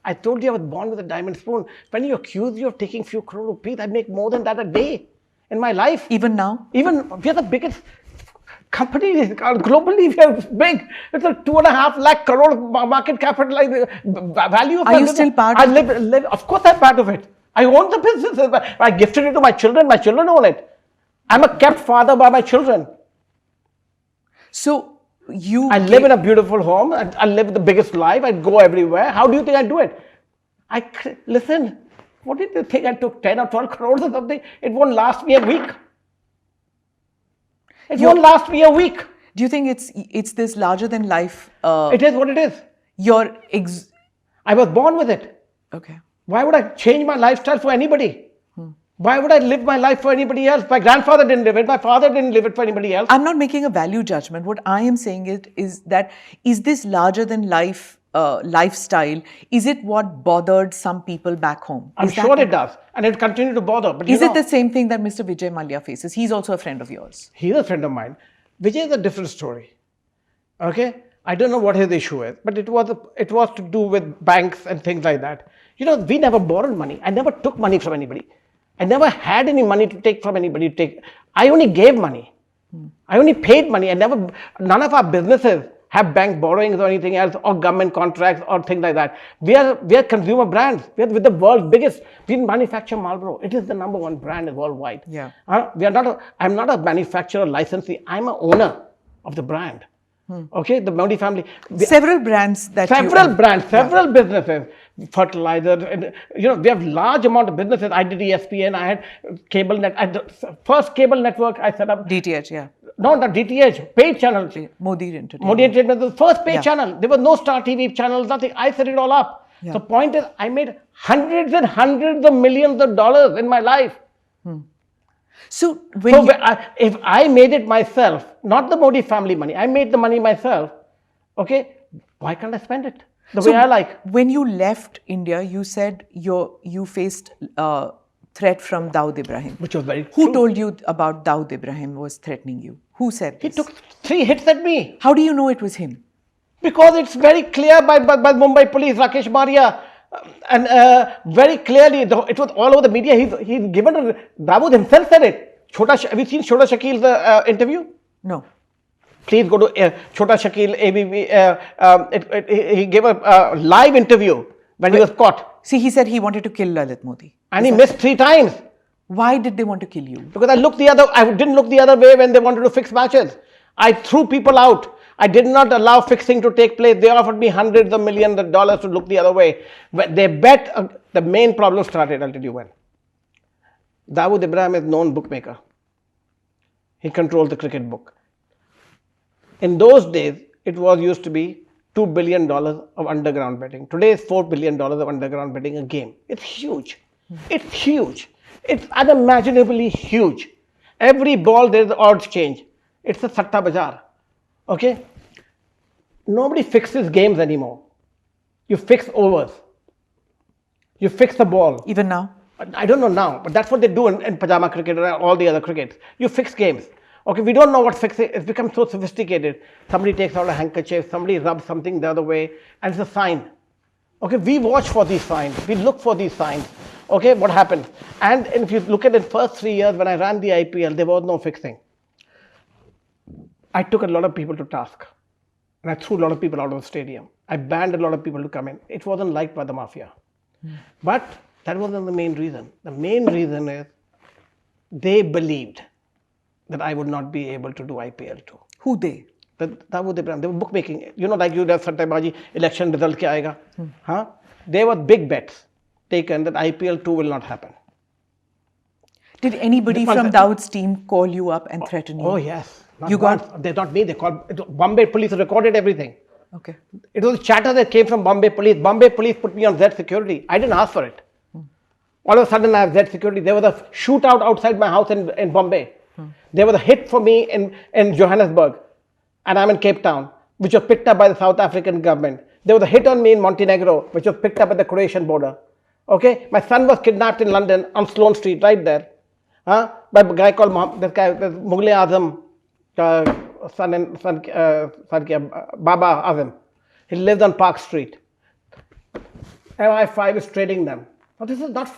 I told you I was born with a diamond spoon. When you accuse me of taking few crore rupees, I make more than that a day in my life. even now? Even, we are the biggest company globally. We are big. It's a 2.5 lakh crore market capitalization value of Are you still part of it? Of course I'm part of it. I own the business. I gifted it to my children. My children own it. I'm a kept father by my children. So I live in a beautiful home. I live the biggest life. I go everywhere. How do you think I do it? Listen, what did you think? I took 10 or 12 crores or something? It won't last me a week. It won't last me a week. Do you think it's this larger than life? It is what it is. I was born with it. Okay. Why would I change my lifestyle for anybody? Why would I live my life for anybody else? My grandfather didn't live it. My father didn't live it for anybody else. I'm not making a value judgment. What I am saying is this larger than life lifestyle? Is it what bothered some people back home? I'm sure it does. And it continues to bother. But is it the same thing that Mr. Vijay Mallya faces? He's also a friend of yours. He's a friend of mine. Vijay is a different story. Okay? I don't know what his issue is, but it was to do with banks and things like that. We never borrowed money. I never took money from anybody. I never had any money to take from anybody. I only gave money. I only paid money. None of our businesses have bank borrowings or anything else or government contracts or things like that. We are consumer brands. We are with the world's biggest. We manufacture Marlboro. It is the #1 brand worldwide. Yeah. I'm not a manufacturer licensee. I'm an owner of the brand. Okay, the Modi family. Several brands several businesses, fertilizers, and we have large amount of businesses. I did ESPN. I had cable net. First cable network I set up. DTH, yeah. No, not DTH. Paid channel. Modi Entertainment. Modi Entertainment, the first paid channel. There was no Star TV channels, nothing. I set it all up. Yeah. The point is, I made hundreds and hundreds of millions of dollars in my life. So if I made it myself, not the Modi family money, I made the money myself, okay, why can't I spend it the way I like? When you left India, you said you faced threat from Dawood Ibrahim. Which was very Who true. told you about Dawood Ibrahim was threatening you? Who said this? He took 3 hits at me. How do you know it was him? Because it's very clear by Mumbai police, Rakesh Maria. And very clearly, it was all over the media. He's given Dawood himself said it. Have you seen Chota Shakil's interview? No. Please go to Chota Shakil, ABB. He gave a live interview when he was caught. See, he said he wanted to kill Lalit Modi. And he missed 3 times. Why did they want to kill you? Because I didn't look the other way when they wanted to fix matches. I threw people out. I did not allow fixing to take place. They offered me hundreds of millions of dollars to look the other way. But they bet the main problem started, I'll tell you when. Dawood Ibrahim is a known bookmaker. He controlled the cricket book. In those days, it was used to be $2 billion of underground betting. Today is $4 billion of underground betting a game. It's huge. It's huge. It's unimaginably huge. Every ball, there's the odds change. It's a satta bazaar. Okay? Nobody fixes games anymore. You fix overs. You fix the ball. Even now? I don't know now, but that's what they do in pajama cricket and all the other crickets. You fix games. Okay, we don't know what's fixing. It's become so sophisticated. Somebody takes out a handkerchief, somebody rubs something the other way, and it's a sign. Okay, we watch for these signs. We look for these signs. Okay, what happened? And if you look at the first 3 years when I ran the IPL, there was no fixing. I took a lot of people to task. And I threw a lot of people out of the stadium. I banned a lot of people to come in. It wasn't liked by the mafia. But that wasn't the main reason. The main reason is they believed that I would not be able to do IPL too. Who they? They were bookmaking. You know, like you have Sattyabaji, election result kya aayega? Huh? They were big bets taken that IPL 2 will not happen. Did anybody from Dawood's team call you up and threaten you? Oh, yes. You got... They're not me. They called... Bombay police recorded everything. Okay. It was chatter that came from Bombay police. Bombay police put me on Z security. I didn't ask for it. All of a sudden, I have Z security. There was a shootout outside my house in Bombay. There was a hit for me in Johannesburg. And I'm in Cape Town, which was picked up by the South African government. There was a hit on me in Montenegro, which was picked up at the Croatian border. Okay? My son was kidnapped in London on Sloane Street, right there. By a guy called Mughal Azam, Baba Azam. He lived on Park Street. MI5 is trading them. But this is not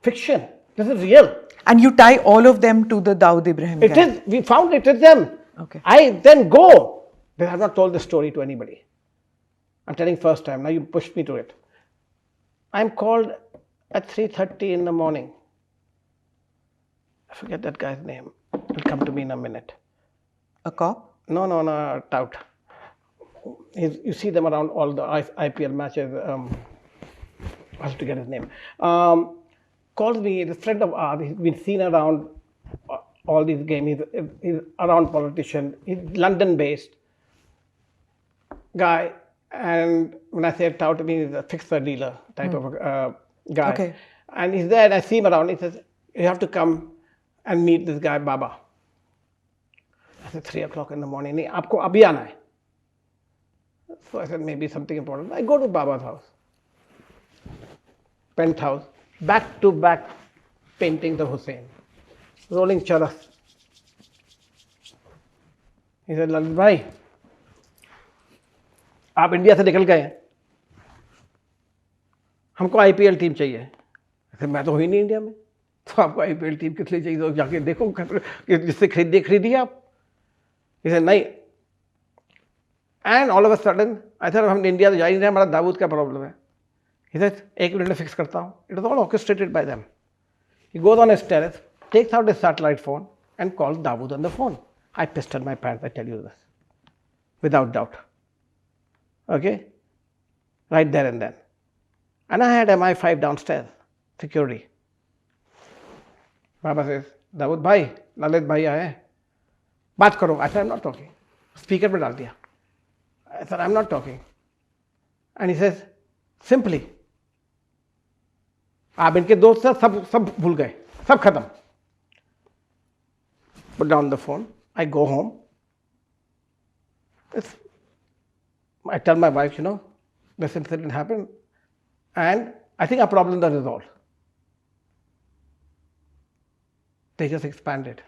fiction. This is real. And you tie all of them to the Dawood Ibrahim guy? It is. We found it is them. Okay. I then go. They have not told this story to anybody. I'm telling first time. Now you pushed me to it. I'm called at 3:30 in the morning. I forget that guy's name. It'll come to me in a minute. A cop? No, tout. You see them around all the IPL matches. I have to get his name. Calls me, he's a friend of ours. He's been seen around all these games. He's around politician. He's London-based guy. And when I say tout, I mean he's a fixer dealer type of guy. Okay. And he's there, and I see him around. He says, "You have to come and meet this guy, Baba." I said, 3 o'clock in the morning. "Nahi, aapko abhi aana hai." So I said, maybe something important. I go to Baba's house. Penthouse. Back to back paintings of Hussain. Rolling charas. He said, "Lalit bhai, आप India से निकल गए हैं, हमको IPL team चाहिए." मैं तो हुई नहीं इंडिया में, तो आपको आईपीएल टीम किस लिए चाहिए? तो जाके देखो जिससे खरीदिए आप. He said, नहीं. And all of a sudden, I thought हम इंडिया तो जा ही नहीं रहे, हमारा दाऊद का प्रॉब्लम है. He said, 1 minute में फिक्स करता हूँ. It was all orchestrated by them. He goes on his terrace, takes out his satellite phone and calls Dawood on the phone. I pissed on my pants, I tell you this, without doubt. Okay? Right there and then. And I had MI5 downstairs, security. Baba says, "Dawood bhai, Lalit bhai aaye. Baat karo." I said, "I'm not talking." Speaker pe dal diya. I said, "I'm not talking." And he says, simply, आप इनके दोस्त हैं, सब भूल गए, सब खत्म. Put down the phone. I go home. I tell my wife, this incident happened, and I think our problems are resolved. They just expanded.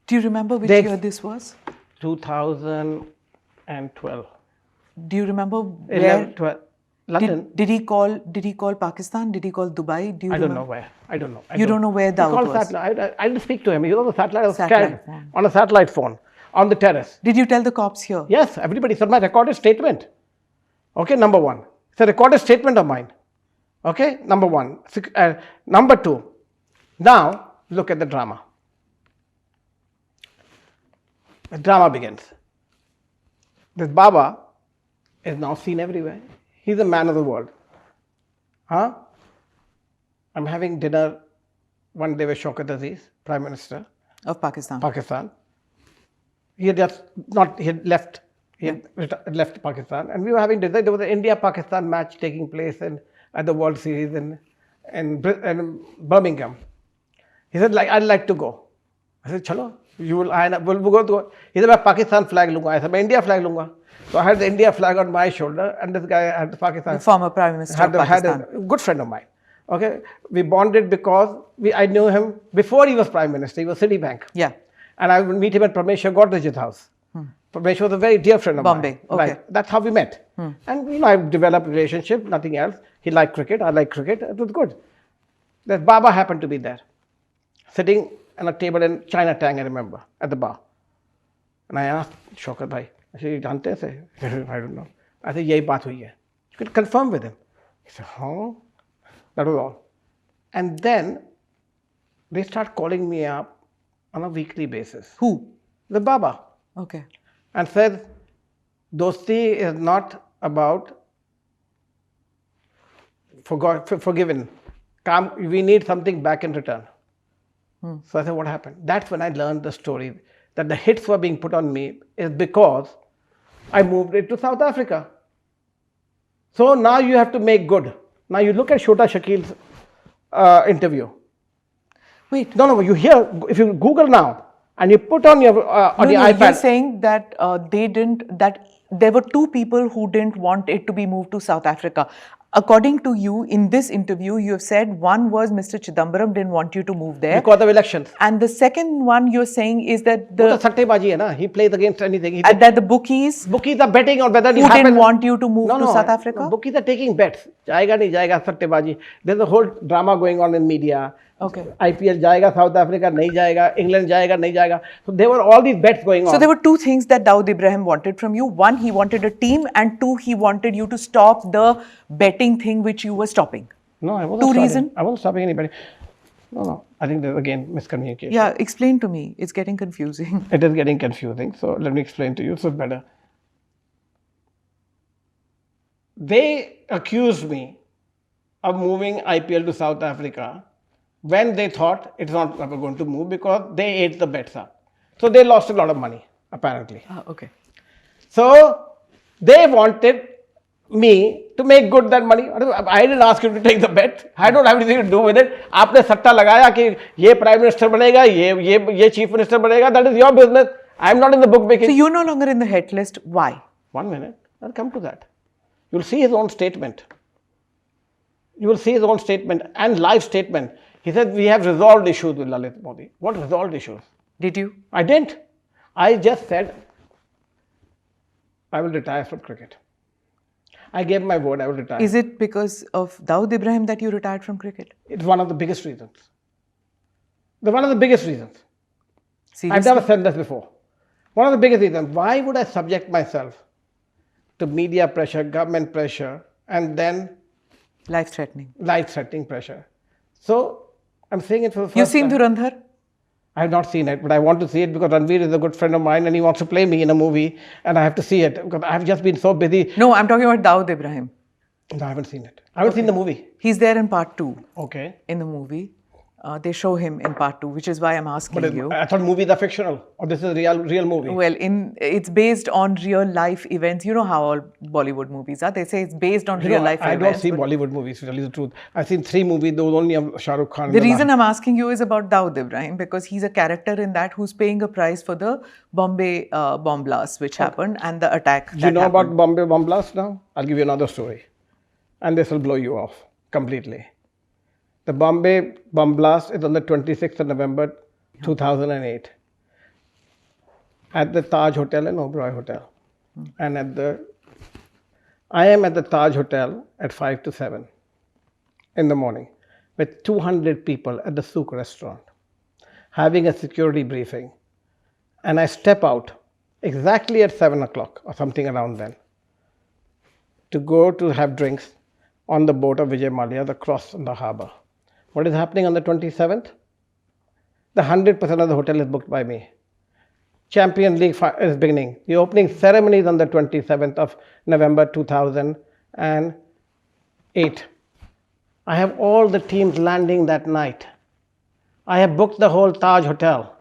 Do you remember which year this was? 2012. Do you remember where? 11, 12. London. Did he call Pakistan? Did he call Dubai? I don't know where. I don't know. You don't know where Dawood was? I didn't speak to him. He was on the satellite phone. On a satellite phone on the terrace. Did you tell the cops here? Yes, everybody. So my recorded statement. Okay, number one. It's a recorded statement of mine. Okay, number one. Number two. Now, look at the drama. The drama begins. This Baba is now seen everywhere. He's a man of the world. I'm having dinner one day with Shaukat Aziz, Prime Minister of Pakistan. He had left Pakistan, and we were having dinner. There was an India-Pakistan match taking place at the World Series in Birmingham. He said, "I'd like to go." I said, "Chalo, we'll go." He said, "मैं Pakistan flag लूँगा." I said, "मैं India flag लूँगा." So I had the India flag on my shoulder, and this guy had the Pakistan. The former Prime Minister of Pakistan. Had a good friend of mine. Okay, we bonded because I knew him before he was Prime Minister. He was Citibank. Yeah. And I would meet him at Prameshwar Godrej's house. Prameshwar was a very dear friend of Bombay, mine. okay. Right. That's how we met. And I developed a relationship, nothing else. He liked cricket, I liked cricket. It was good. That Baba happened to be there, sitting on a table in Chinatown, I remember, at the bar. And I asked Shaukat bhai, I said, "You जानते हैं इसे?" I don't know. I said, "यही बात हुई है." You could confirm with him. He said, "Huh?" That was all. And then they start calling me up on a weekly basis. Who? The Baba. Okay. And said, "Dosti is not about forgiven. We need something back in return." So I said, "What happened?" That's when I learned the story that the hits were being put on me is because I moved it to South Africa. So now you have to make good. Now you look at Shota Shakil's interview. Wait. No, you hear, if you Google now and you put on your iPad. You're saying that there were two people who didn't want it to be moved to South Africa. According to you, in this interview, you have said one was Mr. Chidambaram didn't want you to move there. Because of elections. And the second one you're saying is that the sattebaji hai na, he plays against anything. That the bookies are betting on whether who didn't want you to move to South Africa? No, bookies are taking bets. Jayega nahi jayega, sattebaji. There's a whole drama going on in media. Okay. IPL jayega, South Africa nahi jayega, England jayega, nahi jayega. So there were all these bets going on. So there were two things that Dawood Ibrahim wanted from you. One, he wanted a team, and two, he wanted you to stop the betting thing which you were stopping. No, I wasn't Two stopping. reasons? I wasn't stopping anybody. No. I think there's again miscommunication. Yeah, explain to me. It's getting confusing. It is getting confusing. So let me explain to you so better. They accused me of moving IPL to South Africa when they thought it's not ever going to move because they ate the bets up. So they lost a lot of money, apparently. Okay. So they wanted me to make good that money. I didn't ask you to take the bet. I don't have anything to do with it. आपने सट्टा लगाया कि ये prime minister बनेगा, ये chief minister बनेगा. That is your business. I'm not in the bookmaking. So you're no longer in the hit list. Why? 1 minute. I'll come to that. You'll see his own statement. You will see his own statement and live statement. He said, "We have resolved issues with Lalit Modi." What resolved issues? Did you? I didn't. I just said, I will retire from cricket. I gave my word, I will retire. Is it because of Dawood Ibrahim that you retired from cricket? It's one of the biggest reasons. One of the biggest reasons. Seriously? I've never said this before. One of the biggest reasons. Why would I subject myself to media pressure, government pressure, and then life-threatening pressure? So, I'm saying it for the first time. You've seen Dhurandhar? I have not seen it, but I want to see it because Ranveer is a good friend of mine and he wants to play me in a movie and I have to see it because I have just been so busy. No, I'm talking about Dawood Ibrahim. No, I haven't seen it. I haven't seen the movie. He's there in part 2. Okay. In the movie. They show him in part 2, which is why I'm asking you. I thought movies are fictional or this is a real movie. Well, it's based on real life events. You know how all Bollywood movies are. They say it's based on real life events. I don't see Bollywood movies, to tell you the truth. I've seen 3 movies, those only of Shah Rukh Khan. The reason I'm asking you is about Dawood Ibrahim because he's a character in that who's paying a price for the Bombay bomb blast which happened and the attack. Do you know about Bombay bomb blast now? I'll give you another story. And this will blow you off completely. The Bombay bomb blast is on the 26th of November 2008 at the Taj Hotel and Oberoi Hotel. And I am at the Taj Hotel at 5 to 7 in the morning with 200 people at the Souk restaurant having a security briefing. And I step out exactly at 7 o'clock or something around then to go to have drinks on the boat of Vijay Mallya, the cross on the harbour. What is happening on the 27th? The 100% of the hotel is booked by me. Champions League is beginning. The opening ceremony is on the 27th of November 2008. I have all the teams landing that night. I have booked the whole Taj Hotel.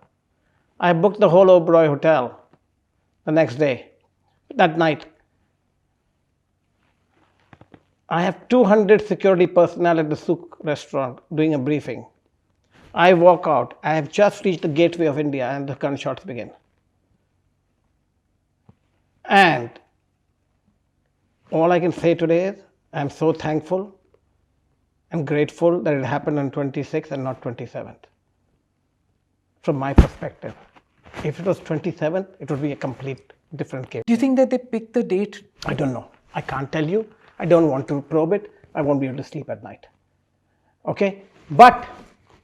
I have booked the whole Oberoi Hotel the next day, that night. I have 200 security personnel at the Souk restaurant doing a briefing. I walk out. I have just reached the gateway of India and the gunshots begin. And all I can say today is I'm so thankful and grateful that it happened on 26th and not 27th. From my perspective. If it was 27th, it would be a complete different case. Do you think that they picked the date? I don't know. I can't tell you. I don't want to probe it. I won't be able to sleep at night. Okay? But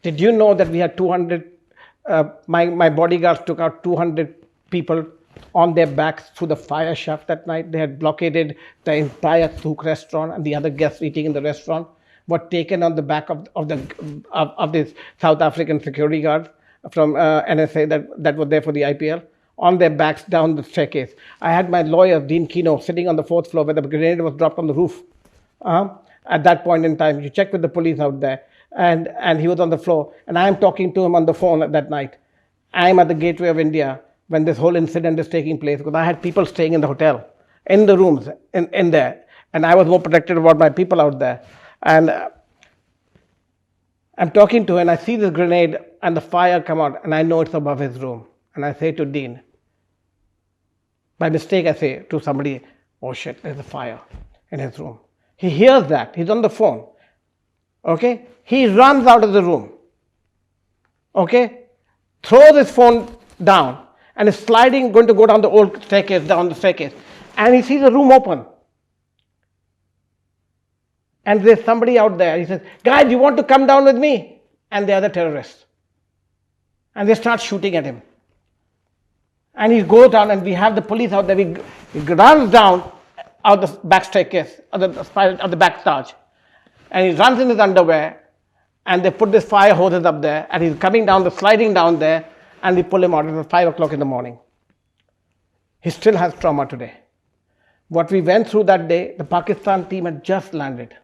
did you know that we had 200, my bodyguards took out 200 people on their backs through the fire shaft that night. They had blockaded the entire Souk restaurant, and the other guests eating in the restaurant were taken on the back of this South African security guards from NSA that were there for the IPL, on their backs down the staircase. I had my lawyer, Dean Kino, sitting on the 4th floor where the grenade was dropped on the roof. At that point in time, you check with the police out there, and he was on the floor, and I am talking to him on the phone that night. I am at the gateway of India when this whole incident is taking place, because I had people staying in the hotel, in the rooms, in there, and I was more protected about my people out there. And I'm talking to him, and I see this grenade and the fire come out, and I know it's above his room. And I say to Dean, by mistake, I say to somebody, oh shit, there's a fire in his room. He hears that. He's on the phone. Okay? He runs out of the room. Okay? Throws his phone down and is sliding, going to go down the old staircase, down the staircase. And he sees the room open. And there's somebody out there. He says, guys, you want to come down with me? And they are the terrorists. And they start shooting at him. And he goes down, and we have the police out there. He runs down out the back staircase, or the back stage. And he runs in his underwear, and they put this fire hoses up there, and he's coming down, sliding down there, and we pull him out. It was 5 o'clock in the morning. He still has trauma today. What we went through that day, the Pakistan team had just landed.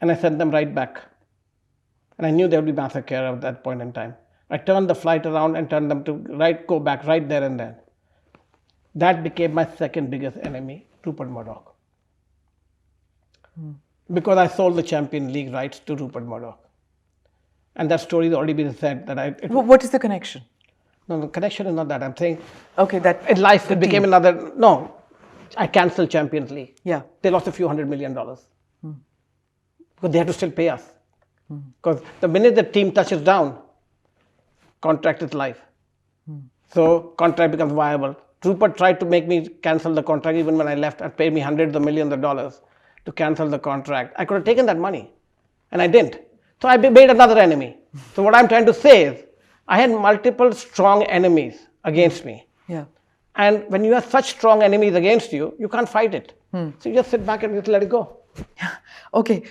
And I sent them right back. And I knew there would be massacre at that point in time. I turned the flight around and turned them to go back right there and then. That became my second biggest enemy, Rupert Murdoch. Because I sold the Champions League rights to Rupert Murdoch. And that story has already been said. What is the connection? No, the connection is not that. I'm saying, okay, that in life it became another. No, I cancelled Champions League. Yeah. They lost a few $100 million. Because they had to still pay us. Because the minute the team touches down, contract is live. So contract becomes viable. Rupert tried to make me cancel the contract even when I left and paid me hundreds of millions of dollars to cancel the contract. I could have taken that money, and I didn't. So I made another enemy. So what I'm trying to say is, I had multiple strong enemies against me. Yeah. And when you have such strong enemies against you, you can't fight it. So you just sit back and just let it go. Okay.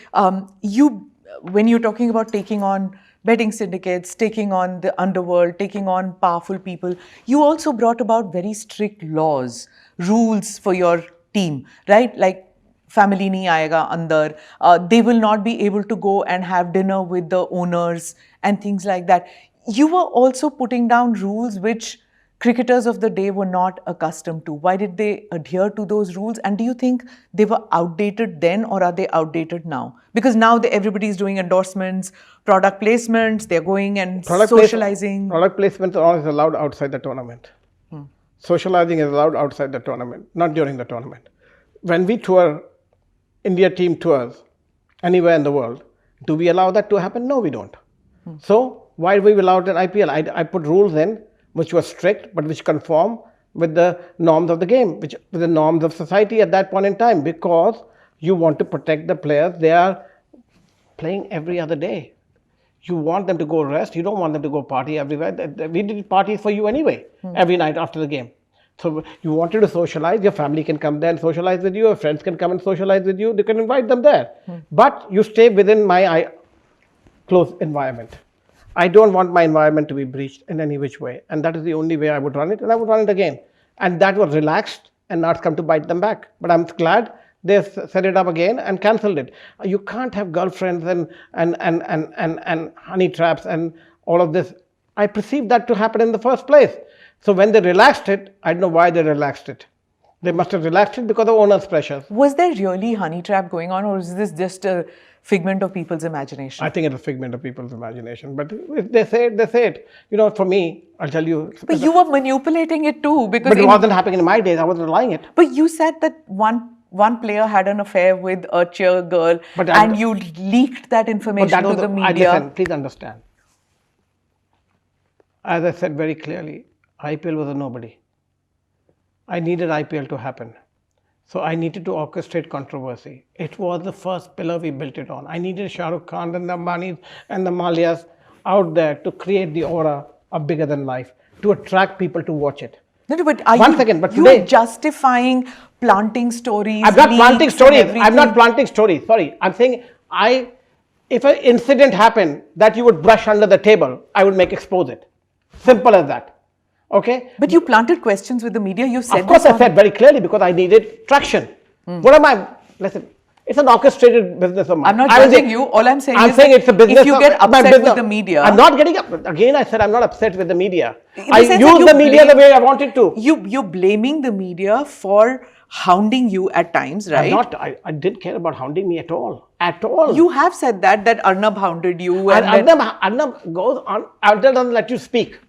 When you're talking about taking on betting syndicates, taking on the underworld, taking on powerful people, you also brought about very strict laws, rules for your team, right? Like family nahi aayega andar, they will not be able to go and have dinner with the owners and things like that. You were also putting down rules which cricketers of the day were not accustomed to. Why did they adhere to those rules? And do you think they were outdated then, or are they outdated now? Because now everybody is doing endorsements, product placements, they're going and socializing. Product placements are always allowed outside the tournament. Socializing is allowed outside the tournament, not during the tournament. When we tour, India team tours anywhere in the world, do we allow that to happen? No, we don't. So why do we allow it in IPL? I put rules in which were strict, but which conform with the norms of the game, with the norms of society at that point in time, because you want to protect the players. They are playing every other day. You want them to go rest. You don't want them to go party everywhere. We did parties for you anyway, every night after the game. So you wanted to socialize. Your family can come there and socialize with you. Your friends can come and socialize with you. They can invite them there. But you stay within my close environment. I don't want my environment to be breached in any which way. And that is the only way I would run it, and I would run it again. And that was relaxed, and now it's come to bite them back. But I'm glad they set it up again and cancelled it. You can't have girlfriends and honey traps and all of this. I perceived that to happen in the first place. So when they relaxed it, I don't know why they relaxed it. They must have relaxed it because of owners' pressures. Was there really honey trap going on, or is this just a figment of people's imagination? I think it's a figment of people's imagination. But if they say it, they say it. You know, for me, I'll tell you. But you were manipulating it too. Because but it wasn't happening in my days. I wasn't lying it. But you said that one player had an affair with a cheer girl, and you leaked that information to the media. Listen, please understand. As I said very clearly, IPL was a nobody. I needed IPL to happen. So I needed to orchestrate controversy. It was the first pillar we built it on. I needed Shah Rukh Khan and the Ambanis and the Malias out there to create the aura of bigger than life, to attract people to watch it. No, but are One you, second, but you today, are justifying planting stories? I'm not planting leaks and stories. I'm everything? not planting stories. Sorry. I'm saying if an incident happened that you would brush under the table, I would expose it. Simple as that. Okay? But you planted questions with the media. You said Of course, this I said very clearly because I needed traction. What am I? Listen, it's an orchestrated business of mine. I'm not judging you. All I'm saying is saying it's a business. if you get my upset business. with the media, I'm not getting up. Again, I said I'm not upset with the media. In I the sense that use you the media blame- the way I wanted to. you're blaming the media for hounding you at times, right? I didn't care about hounding me at all. At all. You have said that Arnab hounded you. And And then, Arnab goes on. Arnab doesn't let you speak.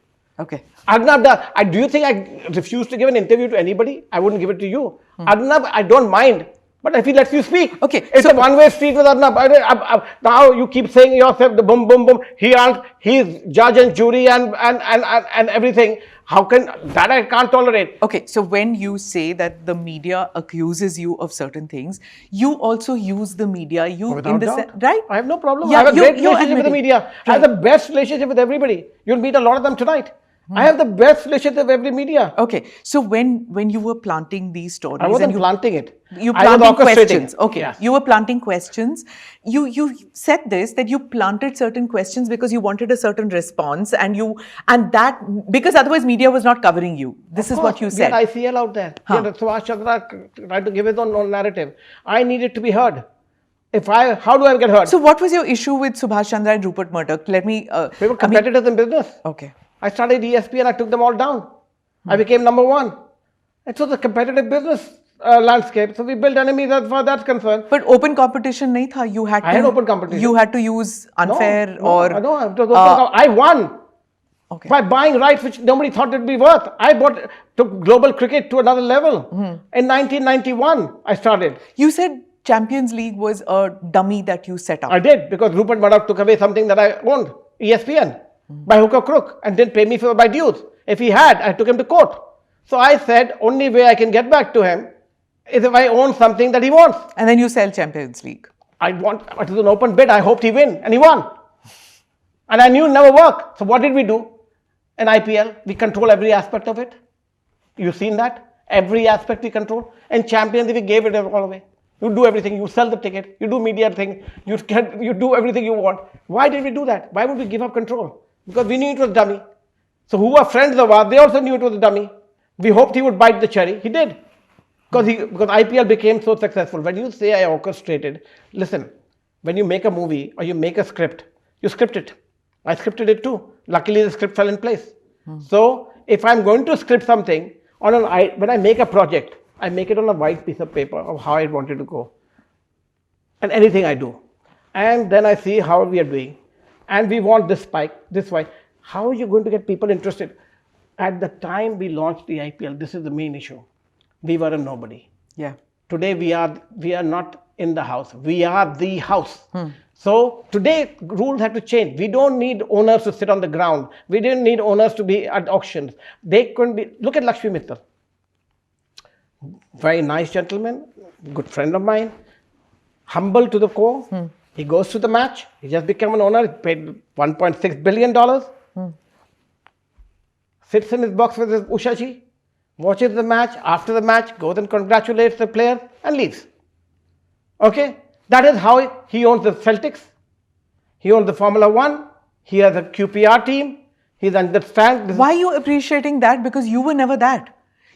okay. Arnab does. Do you think I refuse to give an interview to anybody? I wouldn't give it to you. Arnab, I don't mind. But if he lets you speak, Okay, it's a one-way street with Arnab. Now you keep saying yourself the boom, boom, boom. He's judge and jury and everything. How can that I can't tolerate? Okay, so when you say that the media accuses you of certain things, you also use the media. Without doubt. Right? I have no problem. Yeah, I have a great you're relationship with the admitting. media. I have the best relationship with everybody. You'll meet a lot of them tonight. I have the best relationship with every media. Okay, so when you were planting these stories, I wasn't and you, planting it. You I was planting orchestrating questions. it. Okay, Yes. you were planting questions. You said this that you planted certain questions because you wanted a certain response, and that because otherwise media was not covering you. This is what you said. We had ICL out there. Huh. We had Subhash Chandra tried to give his own narrative. I needed to be heard. How do I get heard? So what was your issue with Subhash Chandra and Rupert Murdoch? Let me. We were competitors in business. Okay. I started ESPN. I took them all down. I became number one. It was a competitive business landscape. So we built enemies as far as that's concerned. But open competition nahi tha. You had. I had open competition. You had to use unfair or. No, it was open I won. Okay. By buying rights which nobody thought it would be worth. I took global cricket to another level. In 1991, I started. You said Champions League was a dummy that you set up. I did because Rupert Murdoch took away something that I owned, ESPN, by hook or crook, and didn't pay me for my dues. If he had, I took him to court. So I said, only way I can get back to him is if I own something that he wants. And then you sell Champions League. It was an open bid. I hoped he win, and he won. And I knew it never worked. So what did we do? In IPL, we control every aspect of it. You've seen that? Every aspect we control. And Champions, we gave it all away. You do everything. You sell the ticket. You do media thing. You do everything you want. Why did we do that? Why would we give up control? Because we knew it was dummy. So who were friends of ours, they also knew it was a dummy. We hoped he would bite the cherry. He did. Because IPL became so successful. When you say I orchestrated, listen, when you make a movie or you make a script, you script it. I scripted it too. Luckily, the script fell in place. So if I'm going to script something, when I make a project, I make it on a white piece of paper of how I want it to go. And anything I do. And then I see how we are doing. And we want this spike, this way. How are you going to get people interested? At the time we launched the IPL, this is the main issue. We were a nobody. Yeah. Today we are not in the house. We are the house. So today rules have to change. We don't need owners to sit on the ground. We didn't need owners to be at auctions. They couldn't be. Look at Lakshmi Mittal. Very nice gentleman, good friend of mine, humble to the core. He goes to the match. He just became an owner. He paid $1.6 billion. Sits in his box with his Ushaji, watches the match. After the match, goes and congratulates the player and leaves. Okay? That is how he owns the Celtics. He owns the Formula One. He has a QPR team. He understands. Why are you appreciating that? Because you were never that.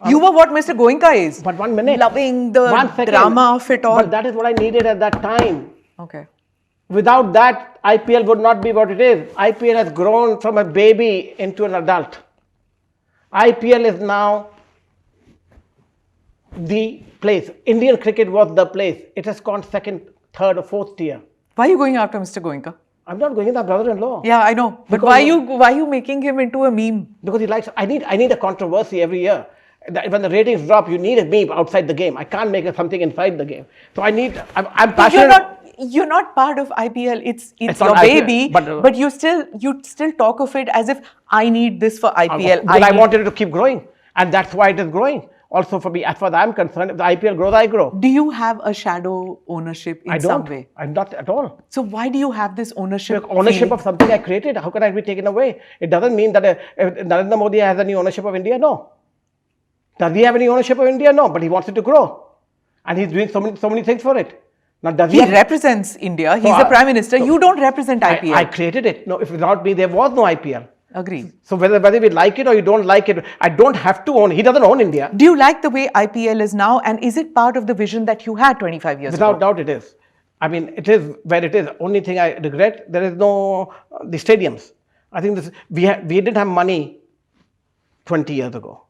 You were what Mr. Goenka is. But 1 minute. Loving the drama of it all. But that is what I needed at that time. Okay. Without that, IPL would not be what it is. IPL has grown from a baby into an adult. IPL is now the place. Indian cricket was the place. It has gone second, third or fourth tier. Why are you going after Mr. Goenka? I'm not going in that brother-in-law. Yeah, I know. But why are you making him into a meme? Because he likes, I need a controversy every year. When the ratings drop, you need a meme outside the game. I can't make something inside the game. So I'm passionate. you're not part of IPL. It's It's your not IPL, baby, but, but you still talk of it as if I need this for IPL. because I wanted it to keep growing, and that's why it is growing. Also, for me, as far as I'm concerned, if the IPL grows, I grow. Do you have a shadow ownership in I some don't. way? I'm not at all. So why do you have this ownership? Look, ownership feeling? of something I created, how can I be taken away? It doesn't mean that if Narendra Modi has any ownership of India. No. Does he have any ownership of India? No. But he wants it to grow, and he's doing so many things for it. Now, does He represents India. He's the prime minister. You don't represent IPL. I created it. No, if without me, there was no IPL. Agreed. So whether we like it or you don't like it, I don't have to own. He doesn't own India. Do you like the way IPL is now, and is it part of the vision that you had 25 years ago? Without doubt, it is. I mean, it is where it is. Only thing I regret, there is no the stadiums. I think we didn't have money 20 years ago.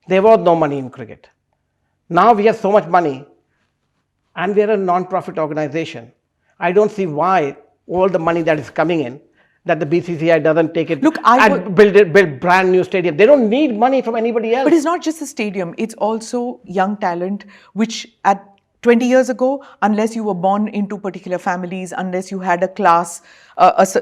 There was no money in cricket. Now we have so much money, and we are a non-profit organization. I don't see why all the money that is coming in, that the BCCI doesn't take it and build brand new stadium. They don't need money from anybody else. But it's not just a stadium. It's also young talent, which at 20 years ago, unless you were born into particular families, unless you had a class,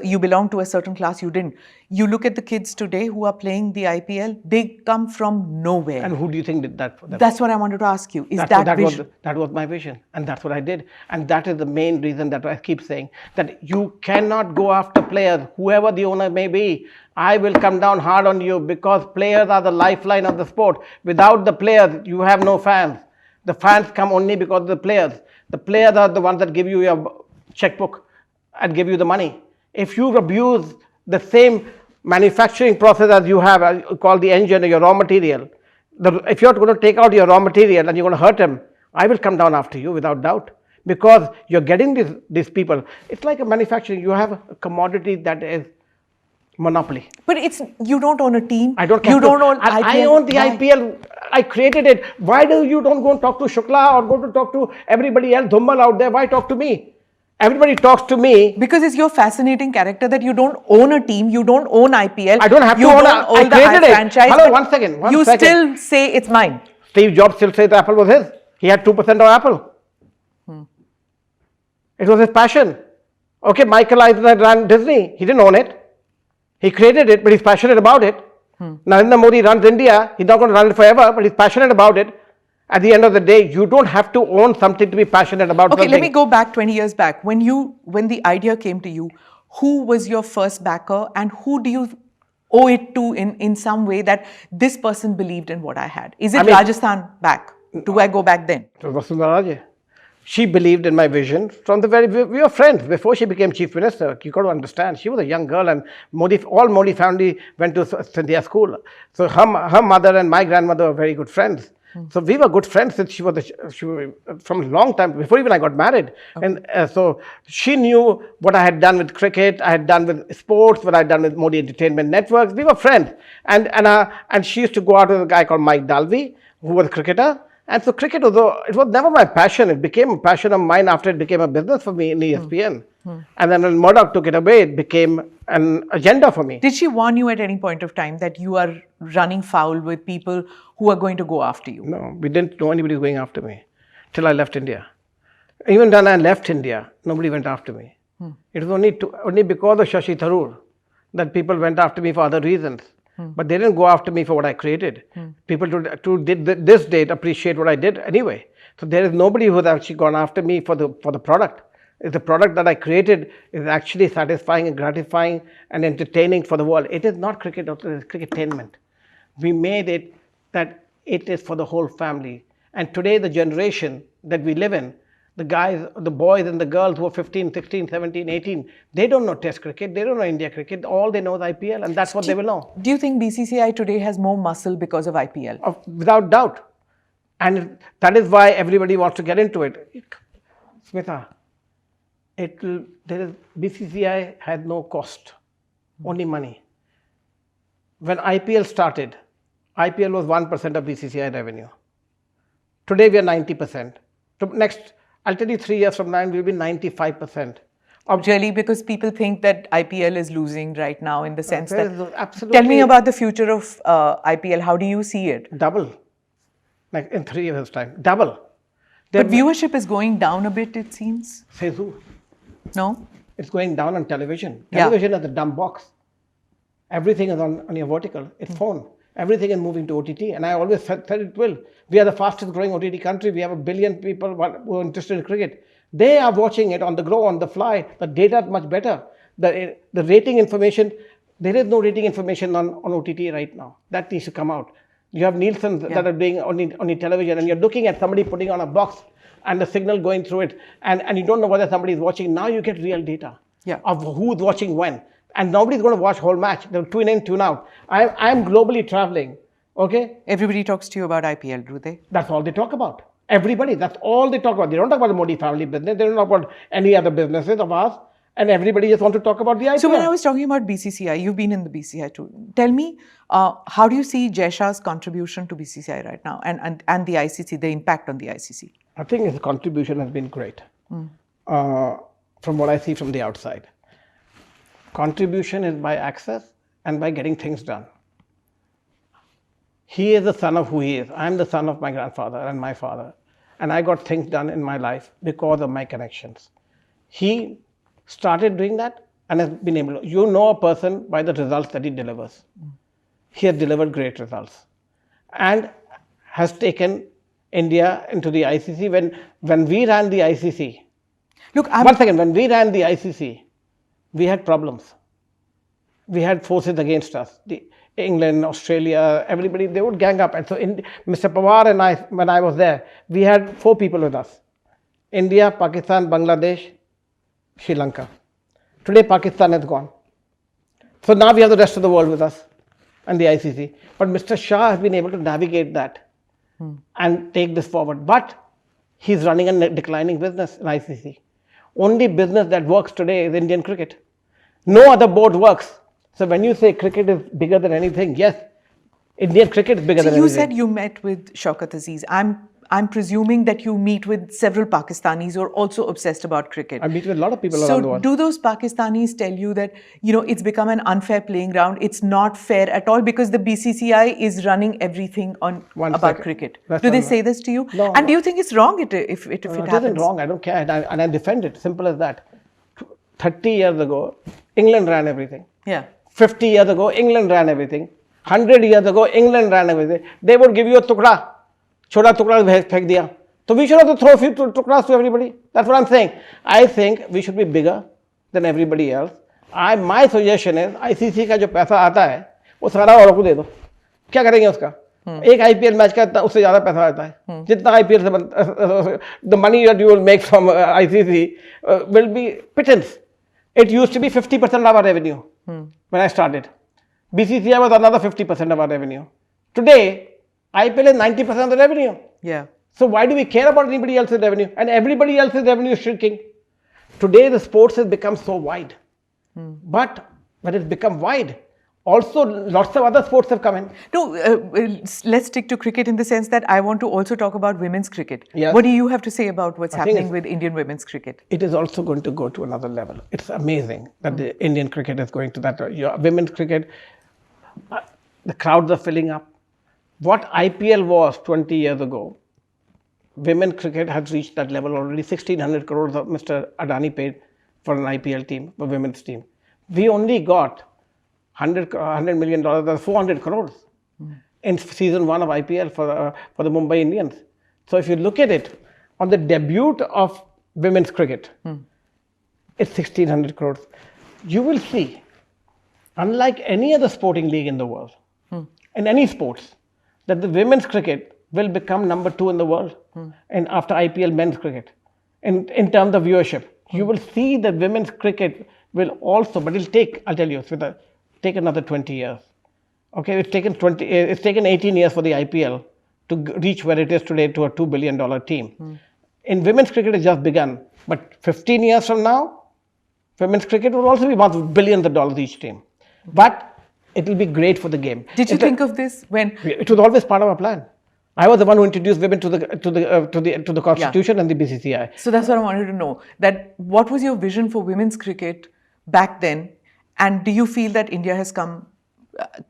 you belong to a certain class, you didn't. You look at the kids today who are playing the IPL, they come from nowhere. And who do you think did that for them? That's what I wanted to ask you. That was my vision, and that's what I did. And that is the main reason that I keep saying that you cannot go after players, whoever the owner may be. I will come down hard on you because players are the lifeline of the sport. Without the players, you have no fans. The fans come only because of the players. The players are the ones that give you your checkbook and give you the money. If you abuse the same manufacturing process as you have, called the engine or your raw material, if you're going to take out your raw material and you're going to hurt them, I will come down after you without doubt. Because you're getting these people. It's like a manufacturing. You have a commodity that is monopoly. But you don't own a team. I don't. You don't own IPL. I own the IPL. I created it. Why do you don't go and talk to Shukla or go to talk to everybody else, Dhumbal out there? Why talk to me? Everybody talks to me. Because it's your fascinating character that you don't own a team, you don't own IPL. I don't have to own I created it. Franchise. Hello, one second. You still say it's mine. Steve Jobs still says the Apple was his. He had 2% of Apple. It was his passion. Okay, Michael Eisner ran Disney. He didn't own it. He created it, but he's passionate about it. Narendra Modi runs India. He's not going to run it forever, but he's passionate about it. At the end of the day, you don't have to own something to be passionate about something. Okay, let me go back 20 years back. When the idea came to you, who was your first backer and who do you owe it to in some way that this person believed in what I had? Is it Rajasthan back? Do I go back then? It was Vasundhara Raje. She believed in my vision from we were friends before she became chief minister. You got to understand, she was a young girl, and all Modi family went to Scindia school. So her mother and my grandmother were very good friends. So we were good friends since she was from a long time before even I got married. Okay. And so she knew what I had done with cricket, I had done with sports, what I had done with Modi Entertainment Networks. We were friends, and she used to go out with a guy called Mike Dalvi, who was a cricketer. And so cricket it was never my passion. It became a passion of mine after it became a business for me in ESPN. And then when Murdoch took it away, it became an agenda for me. Did she warn you at any point of time that you are running foul with people who are going to go after you? No, we didn't know anybody was going after me till I left India. Even when I left India, nobody went after me. It was only because of Shashi Tharoor that people went after me for other reasons. But they didn't go after me for what I created. People to this date appreciate what I did anyway. So there is nobody who has actually gone after me for the product. The product that I created is actually satisfying and gratifying and entertaining for the world. It is not cricket, it is cricketainment. We made it that it is for the whole family. And today the generation that we live in, the guys, the boys and the girls who are 15, 16, 17, 18, they don't know Test cricket, they don't know India cricket. All they know is IPL, and that's what they will know. Do you think BCCI today has more muscle because of IPL? Without doubt. And that is why everybody wants to get into it. Smita, BCCI had no cost, only money. When IPL started, IPL was 1% of BCCI revenue. Today we are 90%. Next, I'll tell you 3 years from now, we'll be 95%. Really, because people think that IPL is losing right now in the sense that... Absolutely. Tell me about the future of IPL. How do you see it? Double. Like in 3 years' time. Double. But viewership is going down a bit, it seems. Says who? No? It's going down on television. Yeah. Television is a dumb box. Everything is on your vertical. It's phone. Everything is moving to OTT. And I always said it will. We are the fastest growing OTT country. We have 1 billion people who are interested in cricket. They are watching it on the go, on the fly. The data is much better. The rating information, there is no rating information on OTT right now. That needs to come out. You have Nielsen that are doing on television, and you're looking at somebody putting on a box and the signal going through it, and you don't know whether somebody is watching. Now you get real data of who's watching when. And nobody's going to watch whole match. They'll tune in, tune out. I'm globally traveling, okay? Everybody talks to you about IPL, do they? That's all they talk about. Everybody, that's all they talk about. They don't talk about the Modi family business. They don't talk about any other businesses of ours. And everybody just want to talk about the IPL. So when I was talking about BCCI, you've been in the BCCI too. Tell me, how do you see Jai Shah's contribution to BCCI right now and the ICC, the impact on the ICC? I think his contribution has been great from what I see from the outside. Contribution is by access and by getting things done. He is the son of who he is. I'm the son of my grandfather and my father. And I got things done in my life because of my connections. He started doing that and has been able to. You know a person by the results that he delivers. He has delivered great results and has taken India into the ICC. When we ran the ICC, when we ran the ICC, we had problems. We had forces against us. England, Australia, everybody, they would gang up. And so Mr. Pawar and I, when I was there, we had 4 people with us. India, Pakistan, Bangladesh, Sri Lanka. Today, Pakistan has gone. So now we have the rest of the world with us and the ICC. But Mr. Shah has been able to navigate that and take this forward. But he's running a declining business in ICC. Only business that works today is Indian cricket. No other board works. So when you say cricket is bigger than anything, yes, Indian cricket is bigger than anything. You said you met with Shaukat Aziz. I'm presuming that you meet with several Pakistanis who are also obsessed about cricket. I meet with a lot of people around the world. So do those Pakistanis tell you that, it's become an unfair playing ground, it's not fair at all because the BCCI is running everything about cricket? Do they say this to you? No. And do you think it's wrong if it happens? It isn't wrong. I don't care. And I defend it. Simple as that. 30 years ago, England ran everything. Yeah. 50 years ago, England ran everything. 100 years ago, England ran everything. They would give you a tukra. Chota tukra phek diya. So we should have to throw a few tukras to everybody. That's what I'm saying. I think we should be bigger than everybody else. My suggestion is, ICC का जो पैसा आता है, वो सारा औरों को दे दो. क्या करेंगे उसका? एक IPL मैच का उससे ज़्यादा पैसा आता है. जितना IPL से the money that you will make from ICC will be pittance. It used to be 50% of our revenue when I started. BCCI was another 50% of our revenue. Today, IPL is 90% of the revenue. Yeah. So why do we care about anybody else's revenue? And everybody else's revenue is shrinking. Today, the sports has become so wide. But when it's become wide, also lots of other sports have come in. No, let's stick to cricket in the sense that I want to also talk about women's cricket. Yes. What do you have to say about what's happening with Indian women's cricket? It is also going to go to another level. It's amazing that the Indian cricket is going to that. Women's cricket, the crowds are filling up. What IPL was 20 years ago, women cricket has reached that level already. 1,600 crores of Mr. Adani paid for an IPL team, a women's team. We only got $100 million, that's 400 crores in season 1 of IPL for the Mumbai Indians. So if you look at it, on the debut of women's cricket, it's 1,600 crores. You will see, unlike any other sporting league in the world, in any sports, that the women's cricket will become number 2 in the world and after IPL men's cricket in terms of viewership. You will see that women's cricket will also, but it'll take, I'll tell you, take another 20 years. Okay, it's taken 18 years for the IPL to reach where it is today to a $2 billion team. In women's cricket, it's just begun. But 15 years from now, women's cricket will also be worth billions of dollars each team. But it will be great for the game. Did you think of this when? It was always part of our plan. I was the one who introduced women to the Constitution and the BCCI. So that's what I wanted to know. That what was your vision for women's cricket back then, and do you feel that India has come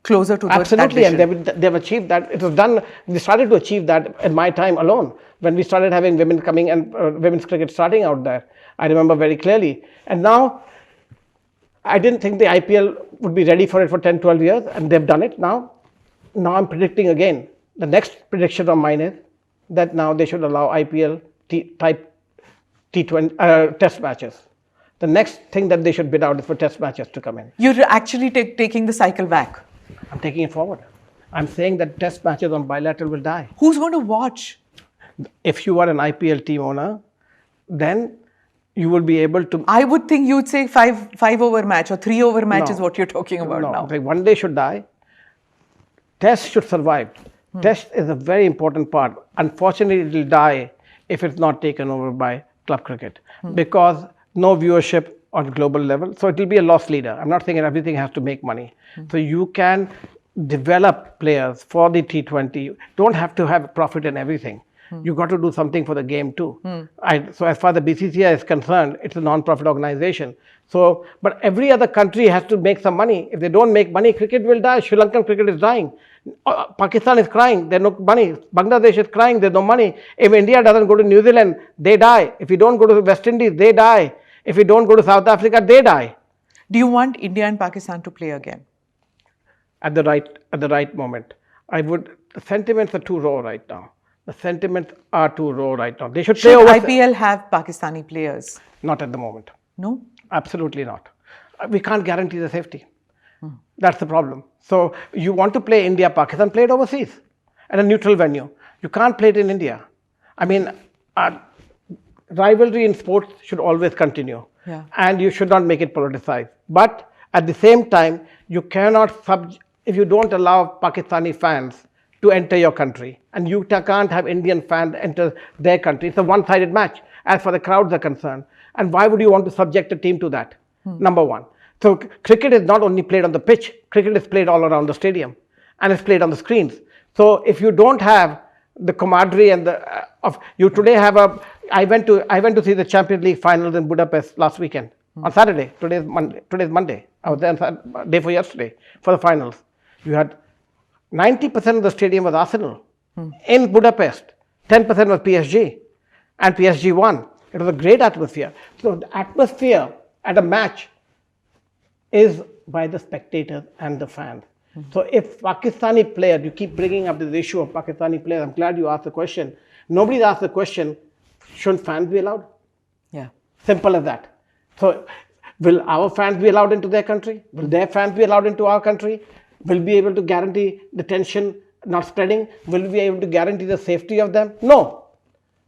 closer to Absolutely, that vision. and they've achieved that. It was done. We started to achieve that in my time alone when we started having women coming and women's cricket starting out there. I remember very clearly. And now, I didn't think the IPL would be ready for it for 10, 12 years, and they've done it now. Now I'm predicting again. The next prediction of mine is that now they should allow IPL type T20 test matches. The next thing that they should bid out is for test matches to come in. You're actually taking the cycle back. I'm taking it forward. I'm saying that test matches on bilateral will die. Who's going to watch? If you are an IPL team owner, then you will be able to. I would think you'd say five over match or 3 over match is what you're talking about now. Like one day should die. Test should survive. Test is a very important part. Unfortunately, it will die if it's not taken over by club cricket because no viewership on global level. So it will be a loss leader. I'm not saying that everything has to make money. So you can develop players for the T20. You don't have to have profit in everything. You got to do something for the game too. So as far as the BCCI is concerned, it's a non-profit organization. So, but every other country has to make some money. If they don't make money, cricket will die. Sri Lankan cricket is dying. Pakistan is crying. There's no money. Bangladesh is crying. There's no money. If India doesn't go to New Zealand, they die. If you don't go to the West Indies, they die. If you don't go to South Africa, they die. Do you want India and Pakistan to play again? At the right moment. The sentiments are too raw right now. The sentiments are too raw right now. They should play over. IPL have Pakistani players? Not at the moment. No? Absolutely not. We can't guarantee the safety. That's the problem. So you want to play India, Pakistan, play it overseas at a neutral venue. You can't play it in India. I mean, rivalry in sports should always continue. Yeah. And you should not make it politicized. But at the same time, you cannot, if you don't allow Pakistani fans to enter your country, and you can't have Indian fans enter their country. It's a one-sided match as far as the crowds are concerned. And why would you want to subject a team to that? Number one. So cricket is not only played on the pitch, cricket is played all around the stadium and it's played on the screens. So if you don't have the camaraderie and you today have I went to see the Champions League finals in Budapest last weekend on Saturday. Today's Monday. I was there on day for yesterday for the finals. You had 90% of the stadium was Arsenal. In Budapest, 10% was PSG, and PSG won. It was a great atmosphere. So the atmosphere at a match is by the spectators and the fans. So if Pakistani players, you keep bringing up this issue of Pakistani players, I'm glad you asked the question. Nobody's asked the question, shouldn't fans be allowed? Yeah. Simple as that. So will our fans be allowed into their country? Will their fans be allowed into our country? Will we be able to guarantee the tension not spreading? Will we be able to guarantee the safety of them? No.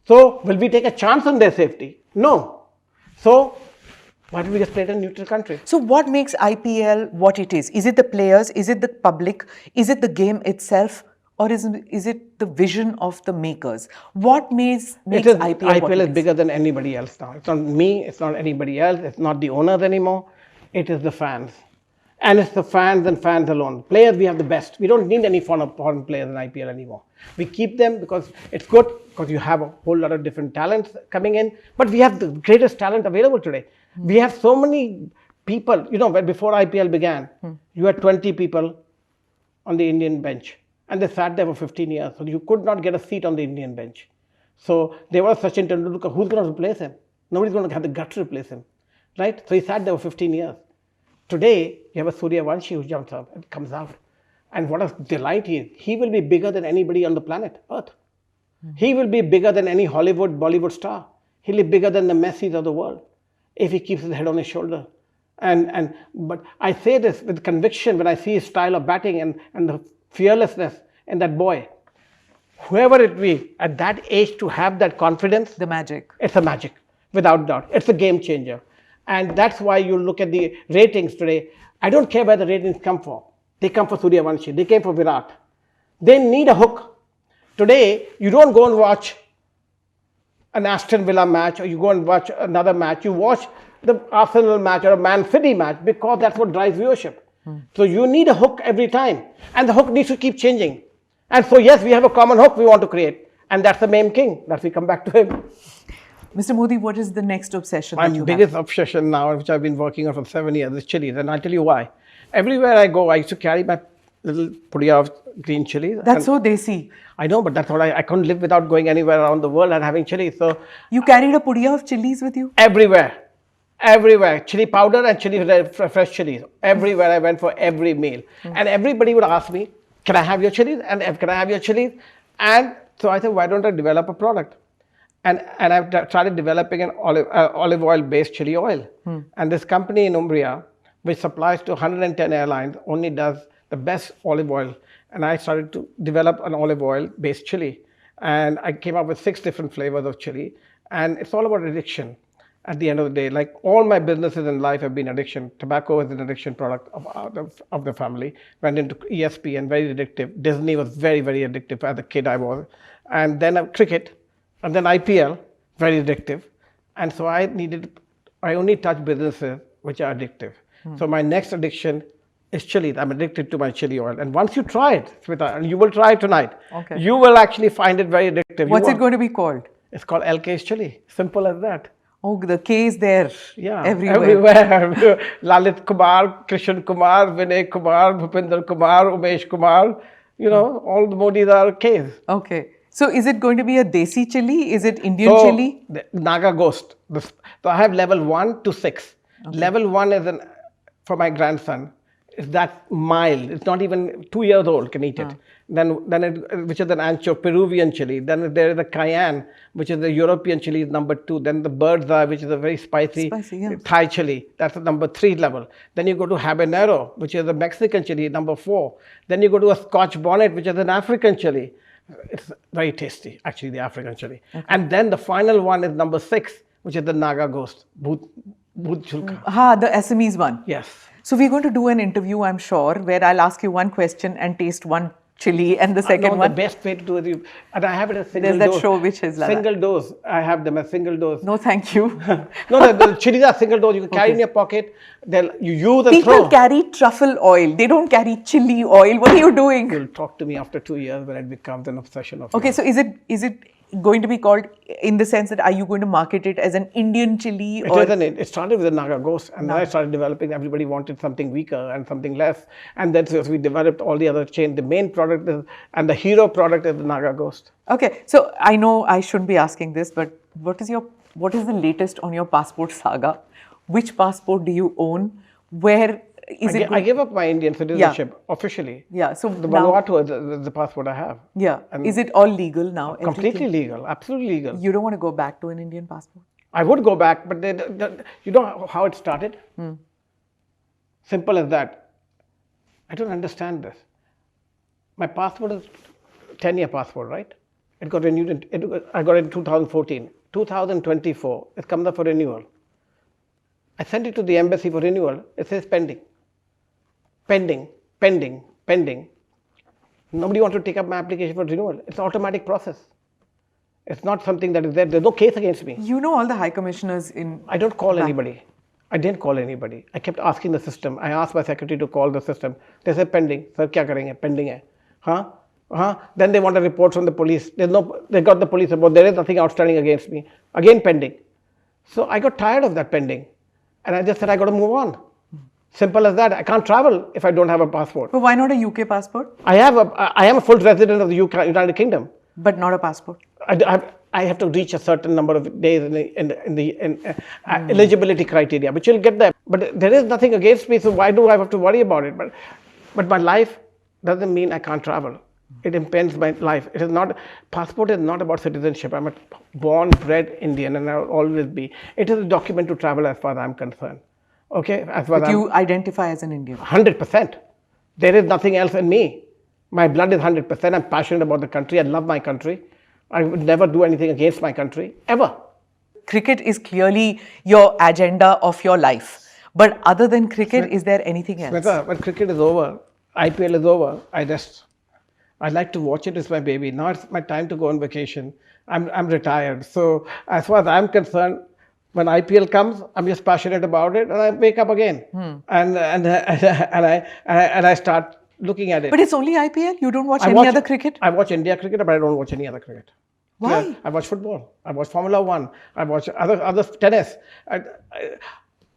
So will we take a chance on their safety? No. So why do we just play it in a neutral country? So what makes IPL what it is? Is it the players? Is it the public? Is it the game itself? Or is it the vision of the makers? What makes IPL what IPL is bigger than anybody else now. It's not me, it's not anybody else, it's not the owners anymore. It is the fans. And it's the fans and fans alone. Players, we have the best. We don't need any foreign players in IPL anymore. We keep them because it's good, because you have a whole lot of different talents coming in. But we have the greatest talent available today. We have so many people, before IPL began, you had 20 people on the Indian bench. And they sat there for 15 years. So you could not get a seat on the Indian bench. So there was Sachin Tendulkar. Who's going to replace him? Nobody's going to have the guts to replace him. Right? So he sat there for 15 years. Today, you have a Surya Vanshi who jumps up and comes out. And what a delight he is. He will be bigger than anybody on the planet Earth. He will be bigger than any Hollywood, Bollywood star. He'll be bigger than the Messis of the world if he keeps his head on his shoulder. But I say this with conviction when I see his style of batting and the fearlessness in that boy. Whoever it be, at that age to have that confidence. The magic. It's a magic, without doubt. It's a game changer. And that's why you look at the ratings today. I don't care where the ratings come from. They come for Surya Vanshi. They came for Virat. They need a hook. Today, you don't go and watch an Aston Villa match or you go and watch another match. You watch the Arsenal match or a Man City match because that's what drives viewership. So you need a hook every time. And the hook needs to keep changing. And so yes, we have a common hook we want to create. And that's the Mame King. That's we come back to him. Mr. Modi, what is the next obsession My biggest obsession now, which I've been working on for 7 years, is chilies. And I'll tell you why. Everywhere I go, I used to carry my little pudiya of green chilies. That's so desi. I know, but that's what I couldn't live without going anywhere around the world and having chili. So You carried a pudiya of chilies with you? everywhere, chili powder and fresh chilies. Everywhere I went for every meal, and everybody would ask me, "Can I have your chilies?" And "Can I have your chilies?" And so I said, "Why don't I develop a product?" And I've started developing an olive oil based chili oil. And this company in Umbria, which supplies to 110 airlines, only does the best olive oil. And I started to develop an olive oil based chili. And I came up with 6 different flavors of chili. And it's all about addiction at the end of the day. Like all my businesses in life have been addiction. Tobacco is an addiction product of the family. Went into ESPN, very addictive. Disney was very, very addictive as a kid I was. And then cricket. And then IPL, very addictive. And so I only touch businesses which are addictive. So my next addiction is chili. I'm addicted to my chili oil. And once you try it, Smita, and you will try it tonight, you will actually find it very addictive. What's it going to be called? It's called LK's chili. Simple as that. Oh, the K is there. Yeah, everywhere. Lalit Kumar, Krishan Kumar, Vinay Kumar, Bhupinder Kumar, Umesh Kumar, all the Modis are Ks. Okay. So is it going to be a desi chili? Is it Indian chili? The Naga Ghost. So I have level 1 to 6. Level 1 is for my grandson. It's that mild. It's not even 2 years old can eat it. Which is an ancho Peruvian chili. Then there is the cayenne, which is the European chili, is number 2. Then the bird's eye, which is a very spicy Thai chili. That's the number 3 level. Then you go to habanero, which is a Mexican chili, number 4. Then you go to a Scotch bonnet, which is an African chili. It's very tasty, actually, the African chili. And then the final one is number 6, which is the Naga Ghost, Bhoot Chulka. The Assamese one. Yes. So we're going to do an interview, I'm sure, where I'll ask you one question and taste one chili and the second one. The best way to do it, and I have it as single dose. There's that show which is like single dose. I have them as single dose. No, thank you. No, the chilies are single dose. You can carry in your pocket. You use and People carry truffle oil. They don't carry chili oil. What are you doing? You'll talk to me after 2 years when it becomes an obsession of yours. So is it going to be called, in the sense that, are you going to market it as an Indian chili? It started with the Naga Ghost, and then I started developing. Everybody wanted something weaker and something less, and then so we developed all the other chain. The main product and the hero product is the Naga Ghost. Okay, so I know I shouldn't be asking this, but what is the latest on your passport saga? Which passport do you own? Where is it? I gave up my Indian citizenship officially. Yeah, so the Vanuatu is the passport I have. Yeah, and is it all legal now? Completely legal, absolutely legal. You don't want to go back to an Indian passport? I would go back, but you know how it started? Simple as that. I don't understand this. My passport is 10-year passport, right? It got renewed. I got it in 2014. 2024, it comes up for renewal. I sent it to the embassy for renewal. It says pending. Pending. Nobody wants to take up my application for renewal. It's an automatic process. It's not something that is there. There's no case against me. You know all the high commissioners in... I don't call anybody. I didn't call anybody. I kept asking the system. I asked my secretary to call the system. They said pending. Sir, kya karenge? Pending hai. Then they want a report from the police. They got the police report. There is nothing outstanding against me. Again pending. So I got tired of that pending. And I just said, I got to move on. Simple as that. I can't travel if I don't have a passport. But why not a UK passport? I am a full resident of the United Kingdom. But not a passport? I have to reach a certain number of days in the eligibility criteria, which you'll get there. But there is nothing against me, so why do I have to worry about it? But my life doesn't mean I can't travel. It impends my life. Passport is not about citizenship. I'm a born, bred Indian, and I will always be. It is a document to travel as far as I'm concerned. Okay? But you identify as an Indian? 100%. There is nothing else in me. My blood is 100%. I'm passionate about the country. I love my country. I would never do anything against my country, ever. Cricket is clearly your agenda of your life. But other than cricket, is there anything else? Smita, when cricket is over, IPL is over, I rest. I like to watch it. It's my baby. Now it's my time to go on vacation. I'm retired. So as far as I'm concerned, when IPL comes, I'm just passionate about it, and I wake up again, and I start looking at it. But it's only IPL. You don't watch any other cricket. I watch India cricket, but I don't watch any other cricket. Why? Yeah, I watch football. I watch Formula 1. I watch other tennis.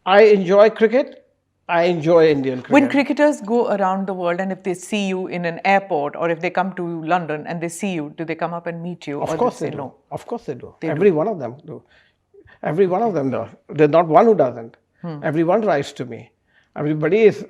I enjoy cricket. I enjoy Indian cricket. When cricketers go around the world and if they see you in an airport or if they come to London and they see you, do they come up and meet you? Of or course they they say do. no? Of course they do. They Every do. one of them do. Every one of them do. There's not one who doesn't. Everyone writes to me. Everybody's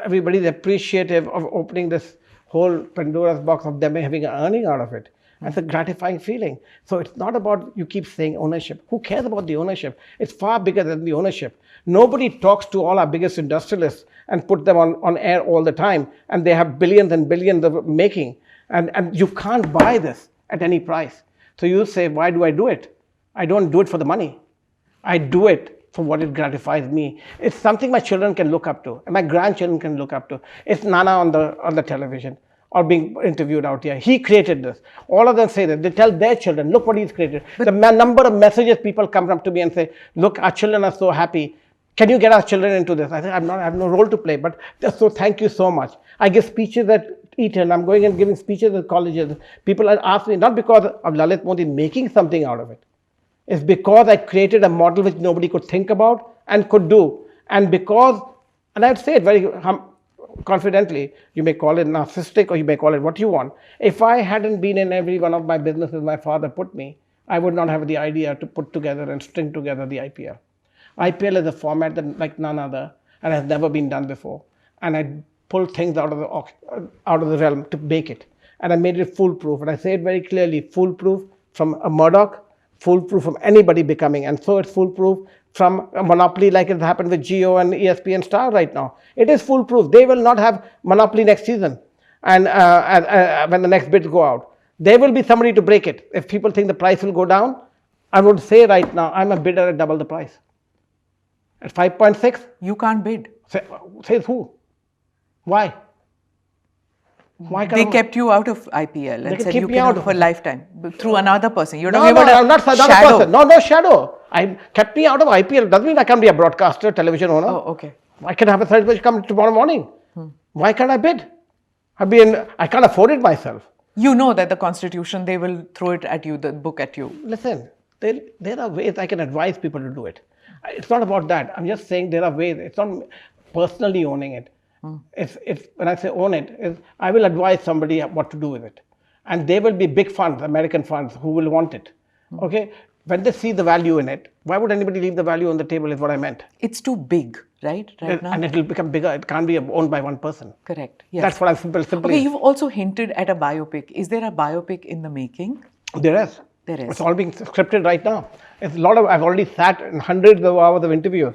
appreciative of opening this whole Pandora's box of them having an earning out of it. That's a gratifying feeling. So it's not about, you keep saying ownership. Who cares about the ownership? It's far bigger than the ownership. Nobody talks to all our biggest industrialists and put them on air all the time, and they have billions and billions of making. And you can't buy this at any price. So you say, why do I do it? I don't do it for the money. I do it for what it gratifies me. It's something my children can look up to, and my grandchildren can look up to. It's Nana on the television or being interviewed out here. He created this. All of them say that. They tell their children, look what he's created. The number of messages people come up to me and say, look, our children are so happy. Can you get our children into this? I say, I have no role to play, but just so thank you so much. I give speeches at Eton. I'm going and giving speeches at colleges. People ask me, not because of Lalit Modi making something out of it. It's because I created a model which nobody could think about and could do. And because, and I'd say it very confidently, you may call it narcissistic or you may call it what you want. If I hadn't been in every one of my businesses my father put me, I would not have the idea to put together and string together the IPL. IPL is a format that like none other and has never been done before. And I pulled things out of the realm to make it. And I made it foolproof. And I say it very clearly, foolproof from a Murdoch, foolproof from anybody becoming. And so it's foolproof from a monopoly like it happened with Geo and ESPN Star right now. It is foolproof. They will not have monopoly next season and when the next bids go out. There will be somebody to break it. If people think the price will go down, I would say right now, I'm a bidder at double the price. At 5.6? You can't bid. Says who? Why? Why They kept you out of IPL and said you me cannot out for lifetime through another person. You're No, talking no, about I'm not another shadow. person. No shadow. I kept me out of IPL. Doesn't mean I can't be a broadcaster, television owner. Oh, okay. I can have a third which come tomorrow morning. Why can't I bid? I can't afford it myself. You know that the constitution, they will throw it at you, the book at you. Listen, there are ways I can advise people to do it. It's not about that. I'm just saying there are ways. It's not personally owning it. It's when I say own it, I will advise somebody what to do with it. And there will be big funds, American funds, who will want it. Okay? When they see the value in it, why would anybody leave the value on the table is what I meant. It's too big, right? Right now. And it will become bigger. It can't be owned by one person. Correct. Yes. That's what I'm simply. Okay, you've also hinted at a biopic. Is there a biopic in the making? There is. There is. It's all being scripted right now. It's a lot of. I've already sat in hundreds of hours of interviews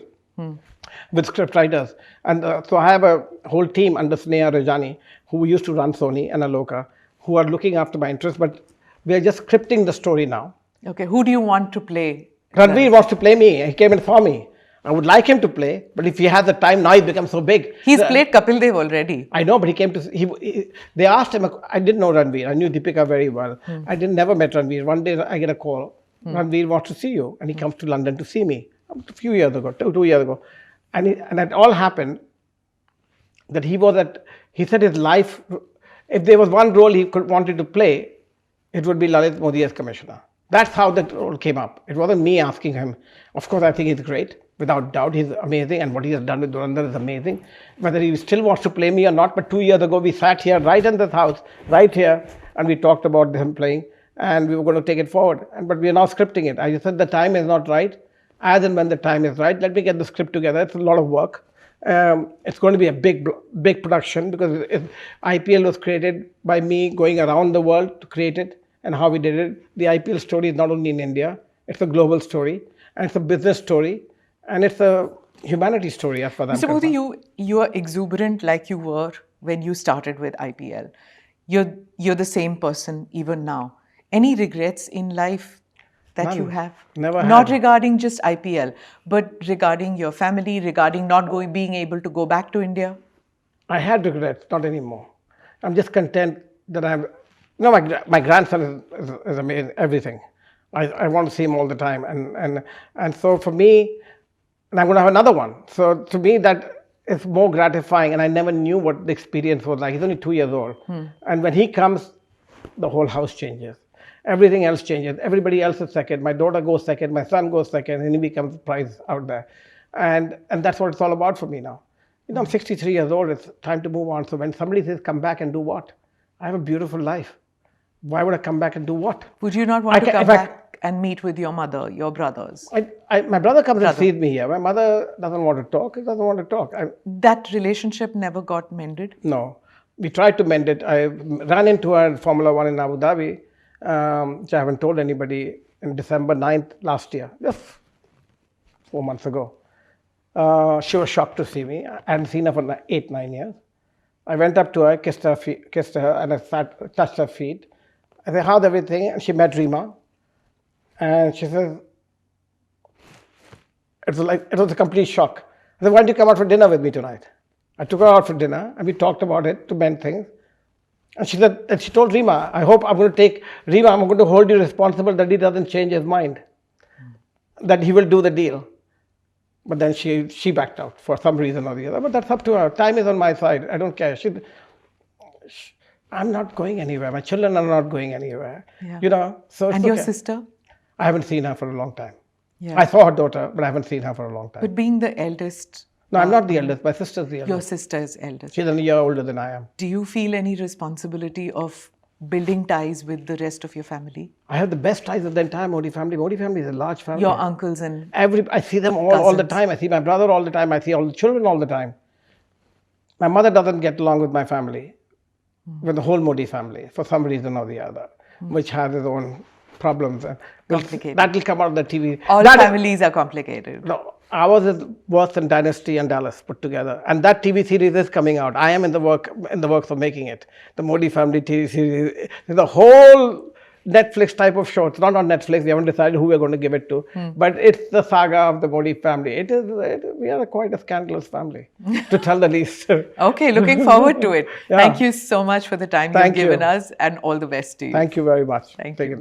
with script writers, and so I have a whole team under Sneha Rajani, who used to run Sony and Aloka, who are looking after my interests. But we are just scripting the story now. Okay, who do you want to play? Ranveer wants to play me. He came in for me. I would like him to play, but if he has the time, now he's become so big. He's played Kapil Dev already. I know, but he came to. They asked him. I didn't know Ranveer. I knew Deepika very well. I never met Ranveer. One day I get a call. Ranveer wants to see you, and he comes to London to see me. A few years ago, two years ago, and it all happened. That he was at. He said his life. If there was one role he wanted to play, it would be Lalit Modi as commissioner. That's how that role came up. It wasn't me asking him. Of course, I think he's great. Without doubt, he's amazing, and what he has done with Dhurandhar is amazing. Whether he still wants to play me or not, but 2 years ago we sat here, right in this house, right here, and we talked about him playing, and we were going to take it forward. But we are now scripting it. I said the time is not right. As and when the time is right, let me get the script together. It's a lot of work. It's going to be a big production because IPL was created by me going around the world to create it and how we did it. The IPL story is not only in India, it's a global story, and it's a business story, and it's a humanity story as far as Mr. Modi, you are exuberant like you were when you started with IPL. You're the same person even now. Any regrets in life that None. you have? Never Not had. regarding just IPL, but regarding your family, regarding not being able to go back to India? I had regrets, not anymore. I'm just content that I'm. No, my grandson is amazing. Everything. I want to see him all the time, and so for me, and I'm going to have another one. So to me, that is more gratifying, and I never knew what the experience was like. He's only 2 years old, and when he comes, the whole house changes. Everything else changes. Everybody else is second. My daughter goes second. My son goes second, and he becomes prize out there, and that's what it's all about for me now. I'm 63 years old. It's time to move on. So when somebody says, come back and do what? I have a beautiful life. Why would I come back and do what? Would you not want to come back and meet with your mother, your brothers? My brother comes and sees me here. My mother doesn't want to talk. He doesn't want to talk. That relationship never got mended? No. We tried to mend it. I ran into her in Formula One in Abu Dhabi, which I haven't told anybody, in December 9th last year, just 4 months ago. She was shocked to see me. I hadn't seen her for 8-9 years. I went up to her, kissed her, and I touched her feet. I said, how's everything? And she met Rima. And she says, it was a complete shock. I said, why don't you come out for dinner with me tonight? I took her out for dinner and we talked about it to mend things. And she said, and she told Rima, I hope I'm going to take Rima, I'm going to hold you responsible that he doesn't change his mind, that he will do the deal. But then she backed out for some reason or the other. But that's up to her. Time is on my side. I don't care. I'm not going anywhere. My children are not going anywhere. Yeah. So and your sister? I haven't seen her for a long time. Yeah. I saw her daughter, but I haven't seen her for a long time. But being the eldest... No, I'm not the eldest. My sister's the eldest. Your sister is eldest. She's a year older than I am. Do you feel any responsibility of building ties with the rest of your family? I have the best ties of the entire Modi family. Modi family is a large family. Your uncles and I see them all the time. I see my brother all the time. I see all the children all the time. My mother doesn't get along with my family, with the whole Modi family, for some reason or the other, which has its own problems. Complicated. That will come out of the TV. All families are complicated. No, ours is worse than Dynasty and Dallas put together. And that TV series is coming out. I am in the works of making it. The Modi family TV series. There's a whole Netflix type of show. It's not on Netflix. We haven't decided who we're going to give it to. But it's the saga of the Modi family. We are quite a scandalous family, to tell the least. Okay, looking forward to it. Yeah. Thank you so much for the time you've given us, and all the best to you. Thank you very much. Thank you.